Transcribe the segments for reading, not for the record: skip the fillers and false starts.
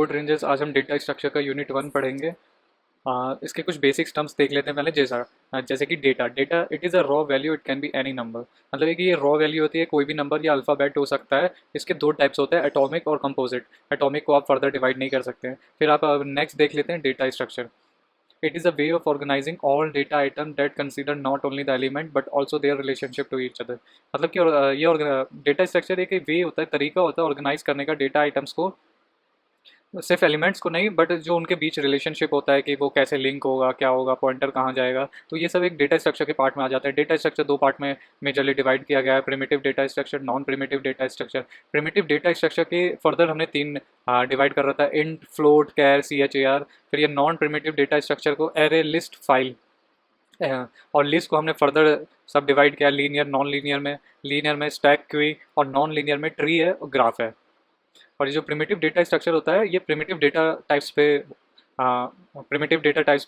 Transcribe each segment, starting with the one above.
Code ranges. आज हम data structure का यूनिट 1 पढ़ेंगे। इसके कुछ बेसिक टर्म्स देख लेते हैं पहले। जैसे कि data data it is a raw value, it can be any number. मतलब है कि ये रॉ वैल्यू होती है, कोई भी नंबर या अल्फ़ाबेट हो सकता है। इसके दो टाइप्स होते हैं, एटॉमिक और कंपोजिट। एटॉमिक को आप फर्दर डिवाइड नहीं कर सकते हैं। फिर आप नेक्स्ट देख लेते हैं data structure. It is a way of organizing all data item that consider not only the element but also their relationship to each other. मतलब कि ये डेटा स्ट्रक्चर एक वे होता है, तरीका होता है ऑर्गेनाइज करने का डेटा आइटम्स को। सिर्फ एलिमेंट्स को नहीं, बट जो उनके बीच रिलेशनशिप होता है कि वो कैसे लिंक होगा, क्या होगा, पॉइंटर कहाँ जाएगा, तो ये सब एक डेटा स्ट्रक्चर के पार्ट में आ जाता है। डेटा स्ट्रक्चर दो पार्ट में मेजरली डिवाइड किया गया है, primitive data structure, non primitive data structure. Primitive data structure के फर्दर हमने तीन डिवाइड कर रखा है, इंट, फ्लोट, कैर, CHAR। फिर ये नॉन प्रिमिटिव डेटा स्ट्रक्चर को एरे, लिस्ट, फाइल, और लिस्ट को हमने फर्दर सब डिवाइड किया लीनियर, नॉन लीनियर में। लीनियर में स्टैक, क्वी, और नॉन लीनियर में ट्री है और ग्राफ है। और ये जो प्रिमिटिव डेटा स्ट्रक्चर होता है, ये प्रिमिटिव डेटा टाइप्स पे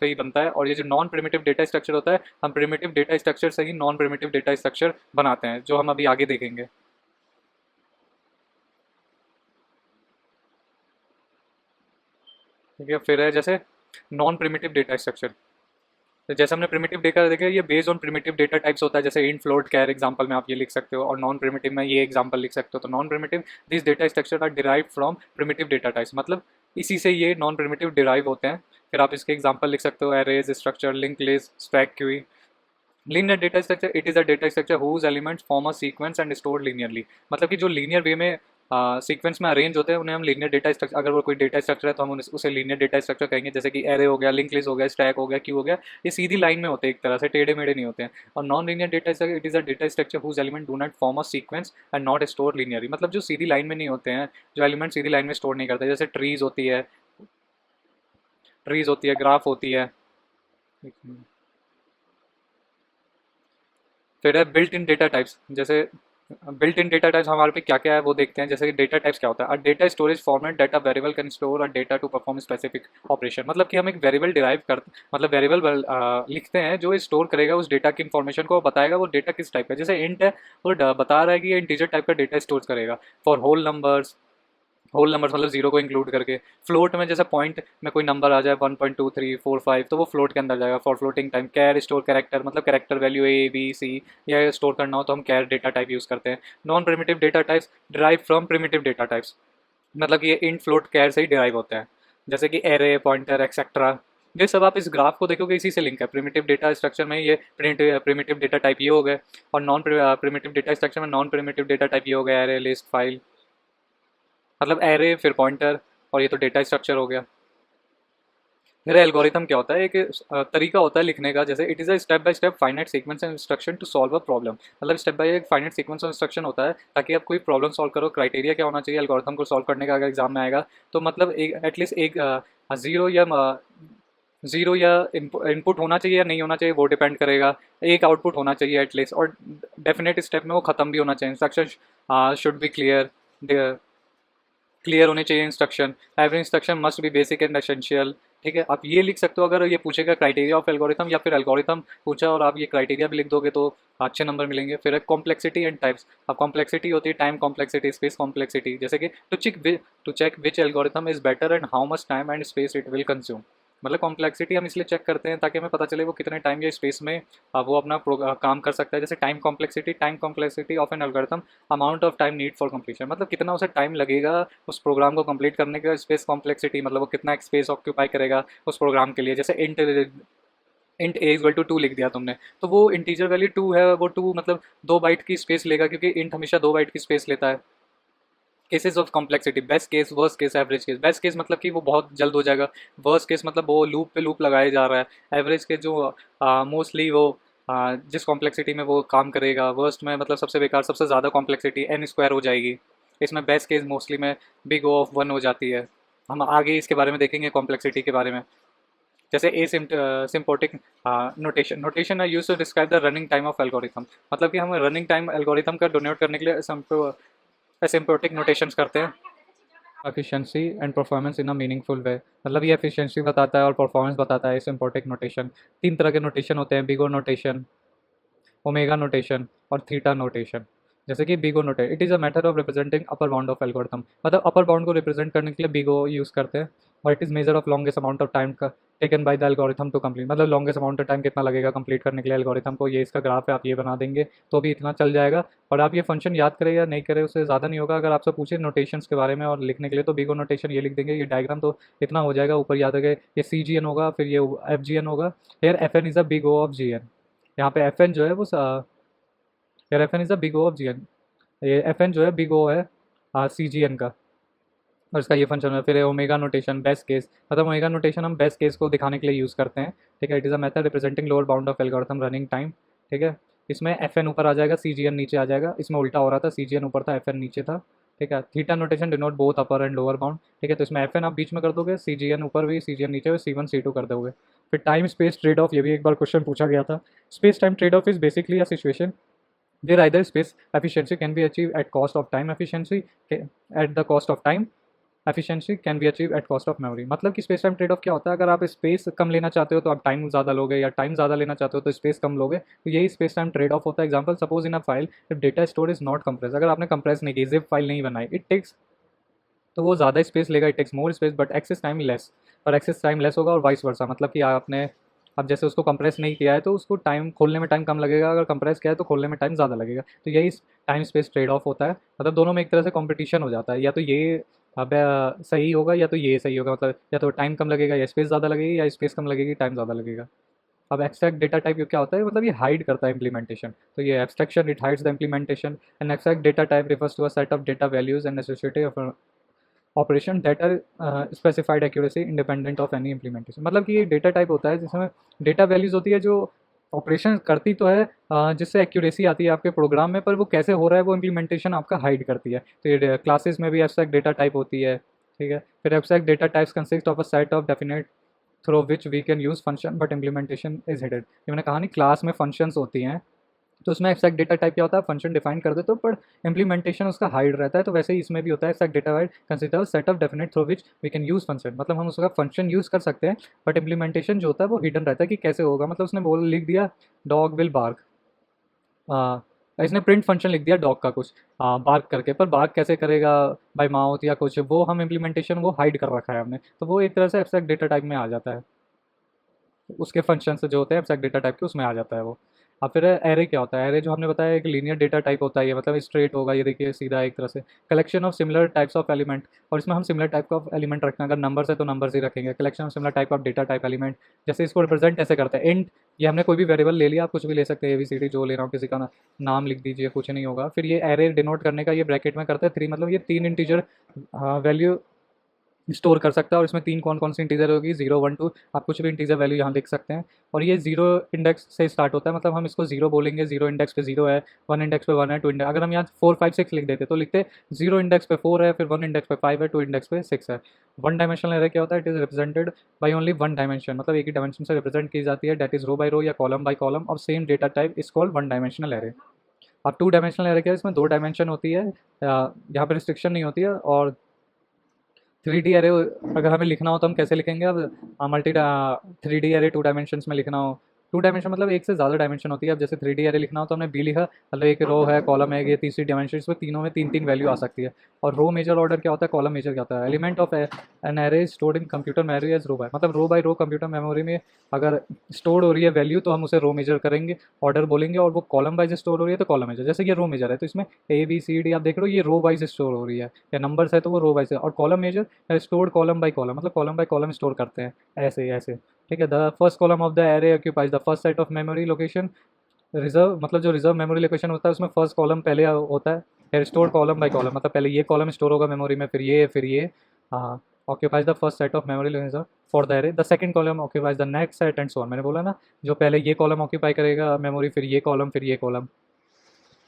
ही बनता है। और ये जो नॉन प्रिमिटिव डेटा स्ट्रक्चर होता है, हम प्रिमिटिव डेटा स्ट्रक्चर से ही नॉन प्रिमिटिव डेटा स्ट्रक्चर बनाते हैं, जो हम अभी आगे देखेंगे। ठीक है, फिर है जैसे नॉन प्रिमिटिव डेटा स्ट्रक्चर। तो जैसे हमने प्रिमिटिव डेटा देखा, ये based on primitive data types होता है। जैसे इन, फ्लोट, कैर एग्जांपल में आप ये लिख सकते हो, और नॉन प्रिमिटिव में ये एग्जांपल लिख सकते हो। तो non primitive, this data structure are derived from primitive data types. मतलब इसी से ये नॉन प्रिमिटिव डिराइव होते हैं। फिर आप इसके एग्जांपल लिख सकते हो, arrays structure, link list, stack, queue. Linear data structure, it is a data structure whose elements form a sequence and store linearly. मतलब कि जो लीनियर वे में सीक्वेंस में अरेंज होते हैं, उन्हें हम लीनियर डेटा स्ट्रक्चर, अगर वो कोई डेटा स्ट्रक्चर है तो हम उसे लीनियर डेटा स्ट्रक्चर कहेंगे। जैसे कि एरे हो गया, लिंक लिस्ट हो गया, स्टैक हो गया, क्यू हो गया। ये सीधी लाइन में होते हैं, एक तरह से टेढ़े मेढ़े नहीं होते हैं। और non linear data structure, it is a data structure whose element do not form a sequence and not store linearly. मतलब जो सीधी लाइन में नहीं होते हैं, जो एलिमेंट सीधी लाइन में स्टोर नहीं करते, जैसे ट्रीज होती है, ग्राफ होती है। फिर है बिल्ट इन डेटा टाइप्स। जैसे बिल्ट इन डेटा टाइप्स हमारे पे क्या क्या है वो देखते हैं। जैसे कि डेटा टाइप्स क्या होता है, a data storage format data variable can store a data to perform specific operation. मतलब कि हम एक वेरिएबल डिराइव कर, मतलब वेरिएबल लिखते हैं जो स्टोर करेगा उस डेटा की इन्फॉर्मेशन को, बताएगा वो डेटा किस टाइप का। जैसे इंट है, वो बता रहा है कि ये इंटीजर टाइप का डेटा स्टोर करेगा। फॉर होल नंबर्स मतलब जीरो को इंक्लूड करके। फ्लोट में जैसे पॉइंट में कोई नंबर आ जाए 1.2345, तो वो फ्लोट के अंदर जाएगा for floating time. Char, store character, मतलब character value A B C या स्टोर करना हो तो हम कैर डेटा टाइप यूज़ करते हैं। Non primitive data types derive from primitive data types. मतलब कि ये इंट, फ्लोट, कैर से ही डिराइव होते हैं। जैसे कि एरे, पॉइंटर, एक्सेट्रा। ये सब आप इस ग्राफ को देखोगे, इसी से लिंक है। प्रिमिटिव डेटा स्ट्रक्चर में ये प्रिमिटिव डेटा टाइप ये हो गए, और नॉन प्रिमिटिव डेटा स्ट्रक्चर में नॉन प्रिमिटिव डेटा टाइप ये हो गया, एरे, लिस्ट, फाइल। मतलब एरे, फिर पॉइंटर, और ये तो डेटा स्ट्रक्चर हो गया। फिर एल्गोरिथम क्या होता है, एक तरीका होता है लिखने का। जैसे it is a step by step finite sequence and instruction to solve a problem. मतलब स्टेप बाय एक फाइनाइट सीक्वेंस ऑफ इंस्ट्रक्शन होता है ताकि आप कोई प्रॉब्लम सॉल्व करो। क्राइटेरिया क्या होना चाहिए एल्गोरिथम को सॉल्व करने का, अगर एग्जाम में आएगा तो मतलब एक एटलीस्ट एक ज़ीरो या इनपुट होना चाहिए या नहीं होना चाहिए, वो डिपेंड करेगा। एक आउटपुट होना चाहिए एटलीस्ट, और डेफिनेट स्टेप में वो ख़त्म भी होना चाहिए। इंस्ट्रक्शन शुड बी क्लियर होने चाहिए instruction. Every instruction must be basic and essential. ठीक है, आप ये लिख सकते हो अगर ये पूछेगा क्राइटेरिया ऑफ एल्गोरिथम, या फिर एल्गोरिथम पूछा और आप ये क्राइटेरिया भी लिख दोगे तो अच्छे नंबर मिलेंगे। फिर कॉम्प्लेक्सिटी एंड टाइप्स। अब कॉम्प्लेक्सिटी होती है टाइम कॉम्प्लेक्सिटी, स्पेस कॉम्प्लेक्सिटी। जैसे कि to check which algorithm is better and how much time and space it will consume. मतलब कॉम्प्लेक्सिटी हम इसलिए चेक करते हैं ताकि हमें पता चले वो कितने टाइम या स्पेस में वो अपना काम कर सकता है। जैसे time complexity of an algorithm, amount of time need for completion. मतलब कितना उसे टाइम लगेगा उस प्रोग्राम को कंप्लीट करने का। स्पेस कॉम्प्लेक्सिटी मतलब वो कितना स्पेस ऑक्यूपाई करेगा उस प्रोग्राम के लिए। जैसे इंट A = 2 लिख दिया तुमने, तो वो इंटीजर वैल्यू 2 है, वो 2 मतलब 2 बाइट की स्पेस लेगा, क्योंकि इंट हमेशा 2 बाइट की स्पेस लेता है। Cases of complexity, best case, worst case, average case. Best case मतलब कि वो बहुत जल्द हो जाएगा। वर्स्ट केस मतलब वो लूप पे लूप लगाया जा रहा है। एवरेज केस जो मोस्टली वो जिस कॉम्प्लेक्सिटी में वो काम करेगा। वर्स्ट में मतलब सबसे बेकार, सबसे ज़्यादा कॉम्प्लेक्सिटी n² हो जाएगी। इसमें बेस्ट केस मोस्टली में बिग O ऑफ 1 हो जाती है। हम आगे इसके बारे में देखेंगे कॉम्प्लेक्सिटी के बारे में। जैसे asymptotic notation are use to describe the running time of algorithm. मतलब कि हम रनिंग टाइम एल्गोरिथम का डोनेट करने के लिए एसिम्प्टोटिक नोटेशंस करते हैं। Efficiency and performance in a meaningful way. मतलब ये एफिशिएंसी बताता है और परफॉर्मेंस बताता है एसिम्प्टोटिक नोटेशन। तीन तरह के नोटेशन होते हैं, big O notation, omega notation और थीटा नोटेशन। जैसे कि big O noted, it is a method of representing upper bound of algorithm, मतलब अपर बाउंड को रिप्रेजेंट करने के लिए बिग ओ यूज़ करते हैं। और it is measure of longest amount of time का taken by the algorithm to complete, मतलब लॉन्गेस्ट अमाउंट ऑफ टाइम कितना लगेगा कंप्लीट करने के लिए एल्गोरिथम को, ये इसका ग्राफ है, आप ये बना देंगे तो भी इतना चल जाएगा। और आप ये फंक्शन याद करें या नहीं करें उससे ज़्यादा नहीं होगा। अगर आपसे पूछे नोटेशंस के बारे में और लिखने के लिए, तो बिग ओ नोटेशन ये लिख देंगे, ये डायग्राम तो इतना हो जाएगा। ऊपर याद रखें ये सी जी एन होगा, फिर ये एफ जी एन होगा। Here F N is a big O of G N, यहाँ पे एफ एन जो है वो here F N is a big O of G N, ये एफ एन जो है बिग ओ है सी जी एन का, और इसका ये फंक्शन है। फिर ओमेगा नोटेशन बेस्ट केस, मतलब ओमेगा नोटेशन हम बेस्ट केस को दिखाने के लिए यूज़ करते हैं, ठीक है। It is a method representing lower bound of algorithm running time, ठीक है। इसमें एफ एन ऊपर आ जाएगा, सी जी एन नीचे आ जाएगा, इसमें उल्टा हो रहा था, सी जी एन ऊपर था, एफ एन नीचे था, ठीक है। Theta notation denote both upper and lower bound, ठीक है। तो इसमें एफ एन आप बीच में कर दोगे, सी जी एन ऊपर भी, सी जी एन नीचे भी, सी वन सी टू कर दोगे। फिर टाइम स्पेस ट्रेड ऑफ, ये भी एक बार क्वेश्चन पूछा गया था। Space time trade off is basically a situation where either space efficiency can be achieved at cost of time efficiency, at the cost of time efficiency can be achieve at cost of memory, मतलब कि space time trade off क्या होता है, अगर आप space कम लेना चाहते हो तो आप टाइम ज़्यादा लोगे, या टाइम ज़्यादा लेना चाहते हो तो स्पेस कम लोगे, तो यही स्पेस टाइम ट्रेड ऑफ होता है। Example, suppose in a file if data store is not compress, अगर आपने कंप्रेस नहीं की, जिप फाइल नहीं बनाई, इट टेक्स, तो वो ज़्यादा स्पेस लेगा, it takes more space but access time less, और एक्सेस टाइम लेस होगा और वाइस वर्सा, मतलब कि आपने अब जैसे उसको कंप्रेस नहीं किया है तो उसको टाइम खोलने में टाइम कम लगेगा, अगर कंप्रेस किया है तो खोलने में टाइम ज़्यादा लगेगा। तो यही टाइम स्पेस ट्रेड ऑफ होता है, मतलब दोनों में एक तरह से कंपटीशन हो जाता है, या तो ये अब सही होगा या तो ये सही होगा, मतलब या तो टाइम कम लगेगा या स्पेस ज़्यादा लगेगी, या स्पेस कम लगेगी टाइम ज़्यादा लगेगा। अब एब्स्ट्रैक्ट डेटा टाइप क्या होता है, मतलब ये हाइड करता है इम्प्लीमेंटेशन, तो ये abstraction it hides the implementation. And abstract data type refers to a set of data values and associated operation that are specified accuracy independent of any implementation, मतलब कि ये डेटा टाइप होता है जिसमें डेटा वैल्यूज़ होती है जो operation करती तो है, जिससे एक्यूरेसी आती है आपके प्रोग्राम में, पर वो कैसे हो रहा है वो इम्प्लीमेंटेशन आपका हाइड करती है। तो ये क्लासेस में भी एब्स्ट्रैक्ट डेटा टाइप होती है, ठीक है। फिर abstract data types consist of a set of definite through which we can use function but implementation is hidden. ये मैंने कहा नहीं, क्लास में फंक्शंस होती हैं, तो उसमें एक्सैक्ट डेटा टाइप क्या होता है, फंक्शन डिफाइन कर देते हो पर इम्प्लीमेंटेशन उसका हाइड रहता है। तो वैसे ही इसमें भी होता है, exact data type consider set of definite through which we can use function, मतलब हम उसका फंक्शन यूज़ कर सकते हैं बट इम्प्लीमेंटेशन जो होता है वो हिडन रहता है कि कैसे होगा। मतलब उसने बोल लिख दिया डॉग विल बार्क, इसने प्रिंट फंक्शन लिख दिया डॉग का कुछ बार्क करके, पर बार्क कैसे करेगा बाय माउथ या कुछ, वो हम इम्प्लीमेंटेशन वो हाइड कर रखा है हमने, तो वो एक तरह से एब्स्ट्रैक्ट डेटा टाइप में आ जाता है, उसके फंक्शन से जो होते हैं एब्स्ट्रैक्ट डेटा टाइप के, उसमें आ जाता है वो। अब फिर एरे क्या होता है, एरे जो हमने बताया एक लीनियर डेटा टाइप होता है, ये मतलब स्ट्रेट होगा, ये देखिए सीधा एक तरह से collection of similar types of element, और इसमें हम सिमिलर टाइप ऑफ एलिमेंट रखना, अगर नंबर्स है तो नंबर्स ही रखेंगे। Collection of similar type of data type element, जैसे इसको रिप्रेजेंट ऐसे करते हैं इंट, ये हमने कोई भी वेरिएबल ले लिया, आप कुछ भी ले सकते हैं, ABCD जो ले रहा हूँ, किसी का नाम लिख दीजिए, कुछ नहीं होगा। फिर ये एरे डिनोट करने का ये ब्रैकेट में करते हैं 3, मतलब ये 3 इंटीजर वैल्यू स्टोर कर सकता है, और इसमें 3 कौन कौन सी इंटीजर होगी, 0 1 2, आप कुछ भी इंटीजर वैल्यू यहाँ लिख सकते हैं। और ये 0 इंडेक्स से स्टार्ट होता है, मतलब हम इसको 0 बोलेंगे, 0 इंडेक्स पे 0 है, 1 इंडेक्स पे 1 है, 2 इंडेक्स, अगर हम यहाँ 4 5 6 लिख देते तो लिखते 0 इंडेक्स पे 4 है, फिर 1 इंडेक्स पे 5 है, 2 इंडेक्स पे 6 है। वन डायमेंशनल एरे क्या होता है, it is represented by only one dimension, मतलब एक ही डायमेंशन से रिप्रेजेंट की जाती है, that is row by row या column by column of same data type is called one dimensional array. अब 2 डायमेंशनल एरे क्या है, इसमें 2 डायमेंशन होती है, यहाँ पर रिस्ट्रिक्शन नहीं होती है। और 3D एरे अगर हमें लिखना हो तो हम कैसे लिखेंगे, अब मल्टी 3D एरे 2 डायमेंशंस में लिखना हो, 2 डायमेंशन मतलब एक से ज़्यादा डायमेंशन होती है। अब जैसे 3D एरे लिखना हो तो हमने बी लिखा, मतलब एक रो है, कॉलम है, ये तीसरी डायमेंशन, इसमें तीनों में 3 3 वैल्यू आ सकती है। और रो मेजर ऑर्डर क्या होता है, कॉलम मेजर क्या होता है, element of an array stored in computer memory as row by, मतलब row by row computer memory में अगर स्टोर हो रही है वैल्यू तो हम उसे रो मेजर करेंगे, ऑर्डर बोलेंगे, और वो कॉलम वाइज स्टोर हो रही है तो कॉलम मेजर। जैसे ये रो मेजर है तो इसमें ABCD आप देख रहे हो, ये रो वाइज स्टोर हो रही है, या नंबर्स है तो वो रो वाइज है। और column major stored column by column, मतलब कॉलम बाय कॉलम स्टोर करते हैं, ऐसे ऐसे, ठीक है। The first column of the array occupies the first set of memory location, reserve मतलब जो रिजर्व मेमोरी लोकेशन होता है उसमें फर्स्ट कॉलम पहले होता है, स्टोर कॉलम बाय कॉलम, मतलब पहले ये कॉलम स्टोर होगा मेमोरी में, फिर ये हाँ occupies the first set of memory location for the array, the second column occupies the next set and so on. मैंने बोला ना, जो पहले ये कॉलम ऑक्यूपाई करेगा मेमोरी, फिर ये कॉलम, फिर ये कॉलम।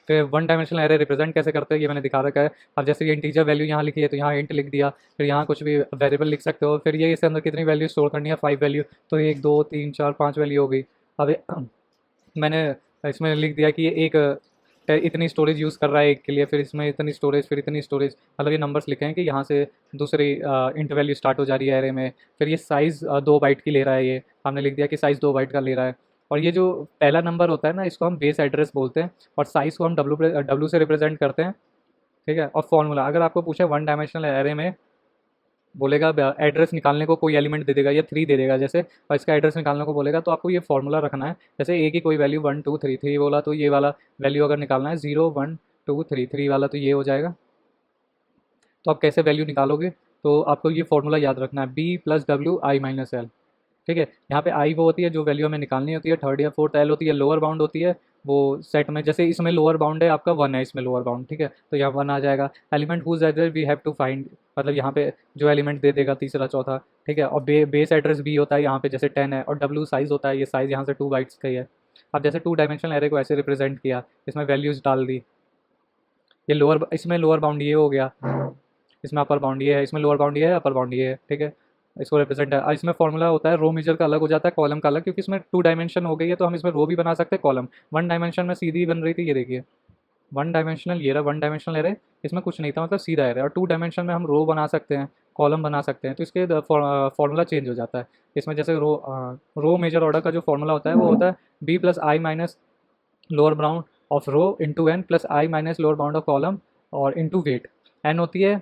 फिर वन डायमेंशनल एरे रिप्रेजेंट कैसे करते हैं ये मैंने दिखा रखा है। अब जैसे ये इंटीजर वैल्यू यहाँ लिखी है तो यहाँ इंट लिख दिया, फिर यहाँ कुछ भी वेरिएबल लिख सकते हो, फिर ये इसके अंदर कितनी वैल्यू स्टोर करनी है, 5 वैल्यू, तो 1 2 3 4 5 वैल्यू हो गई। अब मैंने इसमें लिख दिया कि ये एक इतनी स्टोरेज यूज़ कर रहा है एक के लिए, फिर इसमें इतनी स्टोरेज, फिर इतनी स्टोरेज, मतलब ये नंबर्स लिखे हैं कि यहाँ से दूसरी इंट वैल्यू स्टार्ट हो जा रही है एरे में। फिर ये साइज़ 2 बाइट की ले रहा है, ये हमने लिख दिया कि साइज़ 2 बाइट का ले रहा है। और ये जो पहला नंबर होता है ना, इसको हम बेस एड्रेस बोलते हैं, और साइज़ को हम डब्ल्यू से रिप्रेजेंट करते हैं, ठीक है। और फॉर्मूला अगर आपको पूछे वन डायमेंशनल एरे में, बोलेगा एड्रेस निकालने को कोई एलिमेंट दे देगा या 3 दे देगा जैसे, और इसका एड्रेस निकालने को बोलेगा, तो आपको ये फॉर्मूला रखना है। जैसे ए की कोई वैल्यू 1 2 3 3 बोला, तो ये वाला वैल्यू अगर निकालना है 0 1 2 3 3 वाला, तो ये हो जाएगा। तो आप कैसे वैल्यू निकालोगे, तो आपको ये फॉर्मूला याद रखना है, B plus W I minus L, ठीक है। यहाँ पे आई वो होती है जो वैल्यू हमें निकालनी होती है, थर्ड या फोर्थ एल होती है लोअर बाउंड होती है वो सेट में, जैसे इसमें लोअर बाउंड है आपका 1 है, इसमें लोअर बाउंड, ठीक है, तो यहाँ 1 आ जाएगा। Element whose address we have to find, मतलब यहाँ पे जो एलिमेंट दे देगा तीसरा चौथा, ठीक है। और बेस एड्रेस बी होता है यहाँ पे, जैसे 10 है, और डब्ल्यू साइज़ होता है, ये साइज़ यहाँ से 2 बाइट्स का ही है। अब जैसे 2 डायमेंशनल एरे को ऐसे रिप्रेजेंट किया, इसमें वैल्यूज़ डाल दी, ये लोअर, इसमें लोअर बाउंड ये हो गया, इसमें अपर बाउंड ये है, इसमें लोअर बाउंड ये है, अपर बाउंड ये है, ठीक है। इसको रिप्रेजेंट है। इसमें फॉर्मूला होता है रो मेजर का अलग हो जाता है, कॉलम का अलग, क्योंकि इसमें 2 डायमेंशन हो गई है, तो हम इसमें रो भी बना सकते हैं, कॉलम 1 डायमेंशन में सीधी बन रही थी, ये देखिए 1 डायमेंशनल, ये रहा 1 डायमेंशनल एरे, इसमें कुछ नहीं था, मतलब सीधा एरे। और 2 डायमेंशन में हम रो बना सकते हैं, कॉलम बना सकते हैं, तो इसके फॉर्मूला चेंज हो जाता है। इसमें जैसे रो मेजर ऑर्डर का जो फॉर्मूला होता है वो होता है B plus I minus lower bound of row into N plus I minus lower bound of column और इंटू वेट। एन होती है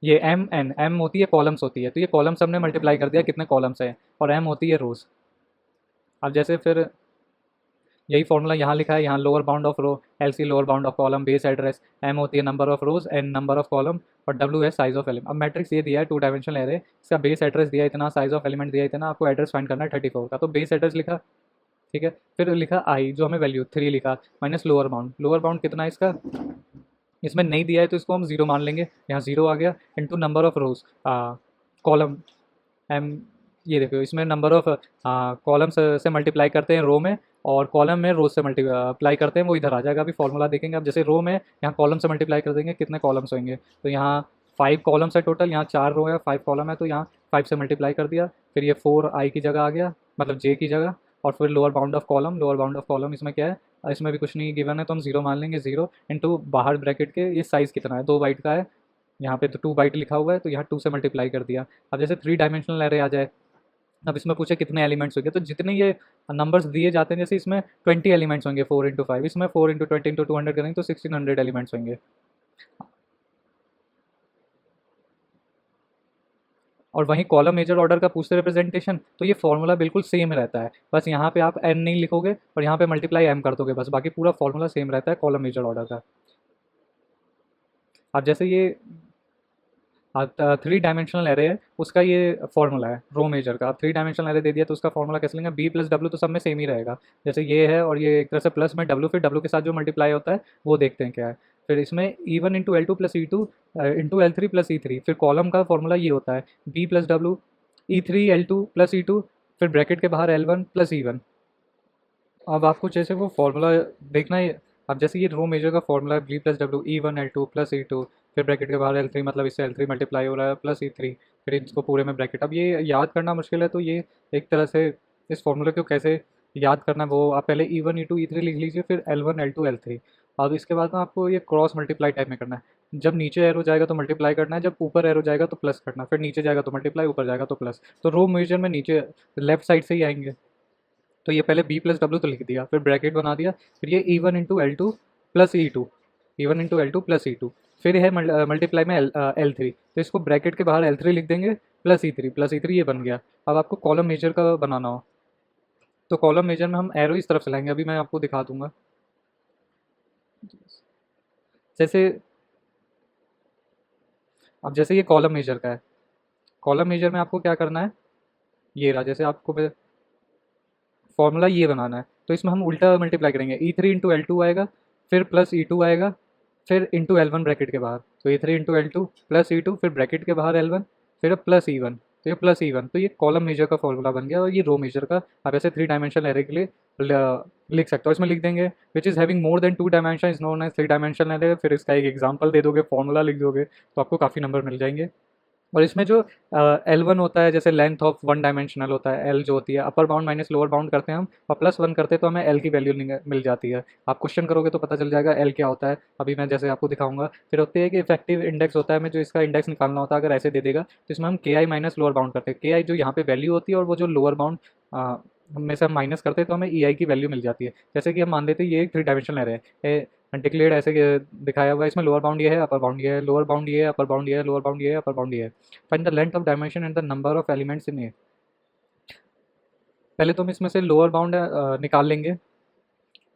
ये एम एन, एम होती है कॉलम्स होती है, तो ये कॉलम्स हमने मल्टीप्लाई कर दिया कितने कॉलम्स हैं, और एम होती है रोज़। अब जैसे फिर यही फॉर्मूला यहाँ लिखा है, यहाँ lower bound of row L C lower bound of column base address, M होती है number of rows, N number of column, और डब्ल्यू है साइज ऑफ एलिमेंट। अब मैट्रिक्स ये दिया है 2 डायमेंशनल एरे, इसका बेस एड्रेस दिया इतना, साइज ऑफ एलिमेंट दिया इतना, आपको एड्रेस फाइंड करना है 34 का, तो बेस एड्रेस लिखा, ठीक है। फिर लिखा आई जो हमें वैल्यू 3 लिखा, माइनस लोअर बाउंड कितना है इसका, इसमें नहीं दिया है तो इसको हम जीरो मान लेंगे, यहाँ जीरो आ गया, into number of rows column M, ये देखो इसमें नंबर ऑफ कॉलम्स से मल्टीप्लाई करते हैं रो में, और कॉलम में रोज से मल्टीप्लाई करते हैं, वो इधर आ जाएगा। अभी फॉर्मूला देखेंगे, अब जैसे रो में यहाँ कॉलम से मल्टीप्लाई कर देंगे, कितने कॉलम्स होंगे, तो यहाँ 5 कॉलम्स है टोटल, यहाँ 4 रो है 5 कॉलम है, तो यहाँ 5 से मल्टीप्लाई कर दिया, फिर ये 4 आई की जगह आ गया, मतलब जे की जगह, और फिर lower bound of column, lower bound of column इसमें क्या है, इसमें भी कुछ नहीं गिवन है, तो हम जीरो मान लेंगे, जीरो इंटू बाहर ब्रैकेट के ये साइज़ कितना है 2 बाइट का है, यहाँ पे तो 2 बाइट लिखा हुआ है, तो यहाँ 2 से मल्टीप्लाई कर दिया। अब जैसे 3 डायमेंशनल एरे आ जाए, अब इसमें पूछे कितने एलिमेंट्स होंगे, तो जितने ये नंबर्स दिए जाते हैं, जैसे इसमें 20 एलिमेंट्स होंगे 4 इंटू 5, इसमें 4 इंटू 20 इंटू 200 करेंगे तो 1600 एलिमेंट्स होंगे। और वहीं कॉलम मेजर ऑर्डर का पूछते रिप्रेजेंटेशन, तो ये फॉर्मूला बिल्कुल सेम रहता है, बस यहाँ पे आप एन नहीं लिखोगे और यहाँ पे मल्टीप्लाई एम कर दोगे, बस बाकी पूरा फॉर्मूला सेम रहता है कॉलम मेजर ऑर्डर का। अब जैसे ये 3 डायमेंशनल एरे है, उसका ये फॉर्मूला है रो मेजर का। अब 3 डायमेंशनल एरे दे दिया तो उसका फॉर्मूला कैसे लेंगे, बी प्लस डब्ल्यू, तो सब में सेम ही रहेगा, जैसे ये है और ये एक तरह से प्लस में डब्ल्यू, फिर डब्ल्यू के साथ जो मल्टीप्लाई होता है वो देखते हैं क्या है। फिर इसमें E1 into L2 plus E2 into L3 plus E3, फिर कॉलम का फॉर्मूला ये होता है B plus W E3 L2 plus E2, फिर ब्रैकेट के बाहर L1 प्लस E1। अब आपको जैसे वो फार्मूला देखना है, अब जैसे ये रो मेजर का फार्मूला है B plus W E1 L2 plus E2, फिर ब्रैकेट के बाहर L3, मतलब इससे L3 मल्टीप्लाई हो रहा है प्लस E3, फिर इसको पूरे में ब्रैकेट। अब ये याद करना मुश्किल है, तो ये एक तरह से इस फॉर्मूले को कैसे याद करना है, वो आप पहले E1 E2 E3 लिख लीजिए, फिर L1 L2 L3। अब इसके बाद में आपको ये क्रॉस मल्टीप्लाई टाइप में करना है, जब नीचे एरो जाएगा तो मल्टीप्लाई करना है, जब ऊपर एरो जाएगा तो प्लस करना है, फिर नीचे जाएगा तो मल्टीप्लाई, ऊपर जाएगा तो प्लस, तो रो मेजर में नीचे लेफ्ट साइड से ही आएंगे। तो ये पहले बी प्लस डब्ल्यू तो लिख दिया, फिर ब्रैकेट बना दिया, फिर ये E1 into L2 plus E2, E1 into L2 plus E2, फिर है मल्टीप्लाई में L3, तो इसको ब्रैकेट के बाहर L3 लिख देंगे प्लस E3 ये बन गया। अब आपको कॉलम मेजर का बनाना हो, तो कॉलम मेजर में हम एरो इस तरफ से लाएंगे, अभी मैं आपको दिखा दूंगा। जैसे अब जैसे ये कॉलम मेजर का है, कॉलम मेजर में आपको क्या करना है, ये रहा, जैसे आपको फॉर्मूला ये बनाना है, तो इसमें हम उल्टा मल्टीप्लाई करेंगे, E3 इंटू L2 आएगा, फिर प्लस E2 आएगा, फिर इंटू L1 ब्रैकेट के बाहर, तो E3 into L2 plus E2, फिर ब्रैकेट के बाहर L1, फिर प्लस E1, तो ये प्लस E1, तो ये कॉलम मेजर का फॉर्मूला बन गया, और ये रो मेजर का आप ऐसे 3 डायमेंशनल एरे के लिए लिख सकते हो। इसमें लिख देंगे which is having more than 2 dimension is known as 3 dimensional array, फिर इसका एक एग्जाम्पल दे दोगे, फॉर्मूला लिख दोगे, तो आपको काफ़ी नंबर मिल जाएंगे। और इसमें जो L1 होता है, जैसे लेंथ ऑफ 1 डायमेंशनल होता है, L जो होती है upper bound minus lower bound करते हैं हम, और प्लस 1 करते हैं तो हमें L की वैल्यू मिल जाती है। आप क्वेश्चन करोगे तो पता चल जाएगा L क्या होता है, अभी मैं जैसे आपको दिखाऊंगा। फिर होती है कि इफेक्टिव इंडेक्स होता है, हमें जो इसका इंडेक्स निकालना होता है, अगर ऐसे दे देगा तो इसमें हम KI माइनस लोअर बाउंड करते हैं, KI जो यहाँ पे वैल्यू होती है, और वो जो लोअर बाउंड में से हम माइनस करते हैं तो हमें ई आई की वैल्यू मिल जाती है। जैसे कि हम मान लेते हैं ये एक थ्री डायमेंशनल एरे है, डिक्लेयर्ड ऐसे दिखाया हुआ है, इसमें लोअर बाउंड ये है, अपर बाउंड ये है, लोअर बाउंड ये है, अपर बाउंड ये है, लोअर बाउंड ये है, अपर बाउंड ये है। Find the length of dimension and the number of elements in A. पहले तो हम इसमें से लोअर बाउंड निकाल लेंगे।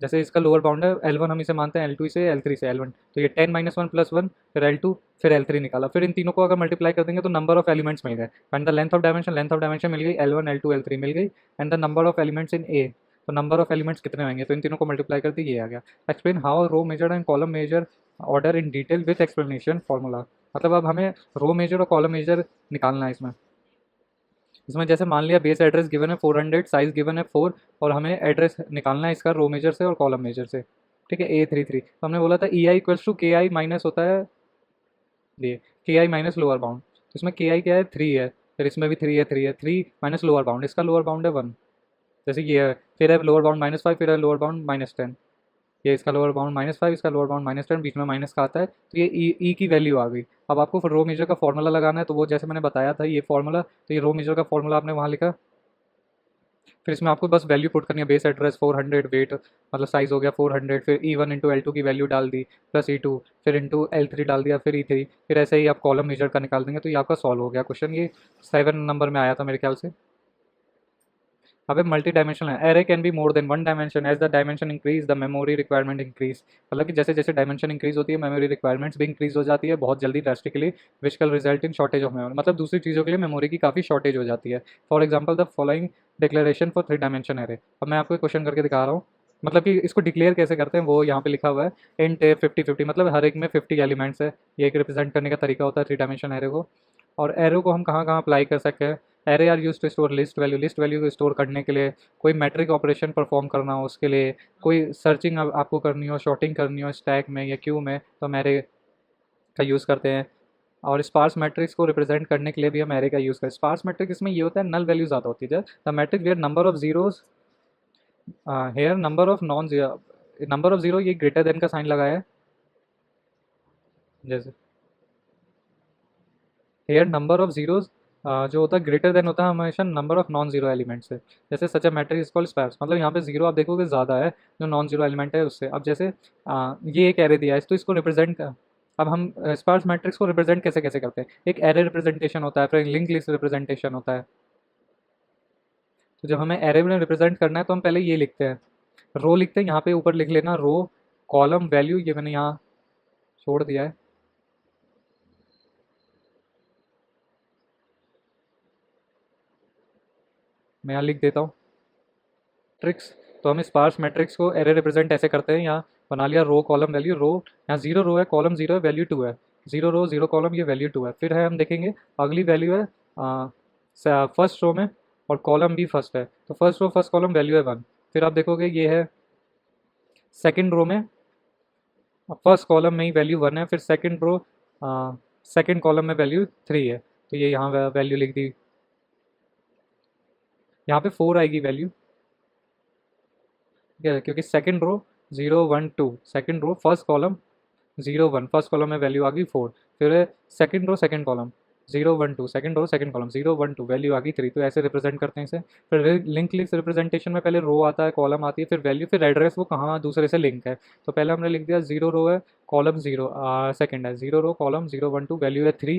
जैसे इसका लोअर बाउंड है L1, हम इसे मानते हैं L2 से L3 से L1, तो ये 10 - 1 + 1 फिर L2 फिर L3 निकाला, फिर इन तीनों को अगर मल्टीप्लाई कर देंगे तो नंबर ऑफ एलिमेंट्स मिल गए। And the length of dimension मिल गई L1 L2 L3 मिल गई। And the number of elements in A, तो नंबर ऑफ एलिमेंट्स कितने होंगे, तो इन तीनों को मल्टीप्लाई कर दी, ये आ गया। Explain how row major and column major order in detail with explanation formula. मतलब अब हमें रो मेजर और कॉलम मेजर निकालना है इसमें। इसमें जैसे मान लिया बेस एड्रेस गिवन है 400, साइज गिवन है 4, और हमें एड्रेस निकालना है इसका रो मेजर से और कॉलम मेजर से। ठीक है, A33, तो हमने बोला था ई आई इक्वल्स टू के आई माइनस होता है ये के आई माइनस लोअर बाउंड। तो इसमें के आई क्या है, 3 है, फिर इसमें भी 3 है, 3 है, 3 माइनस लोअर बाउंड, इसका लोअर बाउंड है 1, जैसे ये है, फिर है लोअर बाउंड -5, फिर है लोअर बाउंड -10, ये इसका लोअर बाउंड -5, इसका लोअर बाउंड -10, बीच में माइनस का आता है, तो ये ई की वैल्यू आ गई। अब आपको रो मेजर का फॉर्मूला लगाना है, तो वो जैसे मैंने बताया था ये फॉर्मूला, तो ये रो मेजर का फॉर्मूला आपने वहाँ लिखा, फिर इसमें आपको बस वैल्यू पुट करनी है, बेस एड्रेस 400, वेट मतलब साइज़ हो गया 400, फिर E1 इंटू L2 की वैल्यू डाल दी, प्लस E2, फिर इंटू L3 डाल दिया, फिर E3, फिर ऐसे ही आप कॉलम मेजर का निकाल देंगे, तो ये आपका सॉल्व हो गया क्वेश्चन। ये 7 नंबर में आया था मेरे ख्याल से। अब मल्टी डायमेंशनल है, array can be more than one dimension, as the dimension increase the memory requirement increase. मतलब कि जैसे जैसे डायमेंशन इंक्रीज होती है मेमोरी रिक्वायरमेंट्स भी इंक्रीज हो जाती है बहुत जल्दी drastically, which call result in shortage of memory. मतलब दूसरी चीज़ों के लिए मेमोरी की काफ़ी शॉर्टेज हो जाती है। For example the following declaration for three dimension array. अब मैं आपको क्वेश्चन करके दिखा रहा हूँ, मतलब कि इसको डिक्लेयर कैसे करते हैं वो यहाँ पे लिखा हुआ है। इंट ए 50-50, मतलब हर एक में 50 एलिमेंट्स है, ये एक रिप्रेजेंट करने का तरीका होता है थ्री डायमेंशन एरे को। और एरो को हम कहाँ कहाँ अप्लाई कर सकते हैं, array are use to store list value को स्टोर करने के लिए, कोई मैट्रिक ऑपरेशन परफॉर्म करना हो उसके लिए, कोई सर्चिंग आपको करनी हो, शॉर्टिंग करनी हो स्टैक में या क्यू में, तो हम एरे का यूज़ करते हैं। और स्पार्स मैट्रिक्स को रिप्रेजेंट करने के लिए भी हम एरे का यूज़ करते हैं। स्पार्स मैट्रिक्स इसमें ये होता है नल वैल्यू ज़्यादा होती है, the matrix where number of zeros here number of non zero, number of zero ये ग्रेटर देन का साइन लगाया है, जैसे हेयर नंबर ऑफ जीरोज जो होता है ग्रेटर देन होता है हमेशा number of non zero element से। जैसे सच ए मैट्रिक इज कॉल्ड स्पैर्स, मतलब यहाँ पे जीरो आप देखोगे ज़्यादा है जो नॉन जीरो एलिमेंट है उससे। अब जैसे ये एक एरे दिया है तो इसको रिप्रेजेंट, अब हम स्पार्स मैट्रिक्स को रिप्रेजेंट कैसे कैसे करते हैं, एक एरे रिप्रेजेंटेशन होता है, फिर लिंक लिस्ट रिप्रेजेंटेशन होता है। तो जब हमें एरे में रिप्रेजेंट करना है तो हम पहले ये लिखते हैं, रो लिखते हैं, यहाँ पे ऊपर लिख लेना रो कॉलम वैल्यू, ये मैंने यहाँ छोड़ दिया है, मैं यहाँ लिख देता हूँ मैट्रिक्स। तो हम स्पार्स मैट्रिक्स को एरे रिप्रेजेंट ऐसे करते हैं, यहाँ बना लिया रो कॉलम वैल्यू, रो यहाँ जीरो रो है, कॉलम जीरो है, वैल्यू टू है, जीरो रो जीरो कॉलम, ये वैल्यू टू है। फिर है हम देखेंगे अगली वैल्यू है फर्स्ट रो में, और कॉलम भी फर्स्ट है, तो first row first column value है 1। फिर आप देखोगे ये है सेकेंड रो में, फर्स्ट कॉलम में ही वैल्यू 1 है, फिर सेकेंड रो सेकेंड कॉलम में वैल्यू 3 है, तो ये यहाँ वैल्यू लिख दी, यहाँ पे 4 आएगी वैल्यू, ठीक है, क्योंकि second row 0 1 2, second row first column 0 1, first column में वैल्यू आ गई 4, फिर second row second column 0 1 2, second row second column 0 1 2, value आ गई 3, तो ऐसे रिप्रेजेंट करते हैं इसे। फिर लिंक लिस्ट रिप्रेजेंटेशन में पहले रो आता है, कॉलम आती है, फिर वैल्यू, फिर एड्रेस वो कहाँ दूसरे से लिंक है। तो पहले हमने लिख दिया जीरो रो है, कॉलम जीरो सेकेंड है, जीरो रो कॉलम 0 1 2, वैल्यू है 3,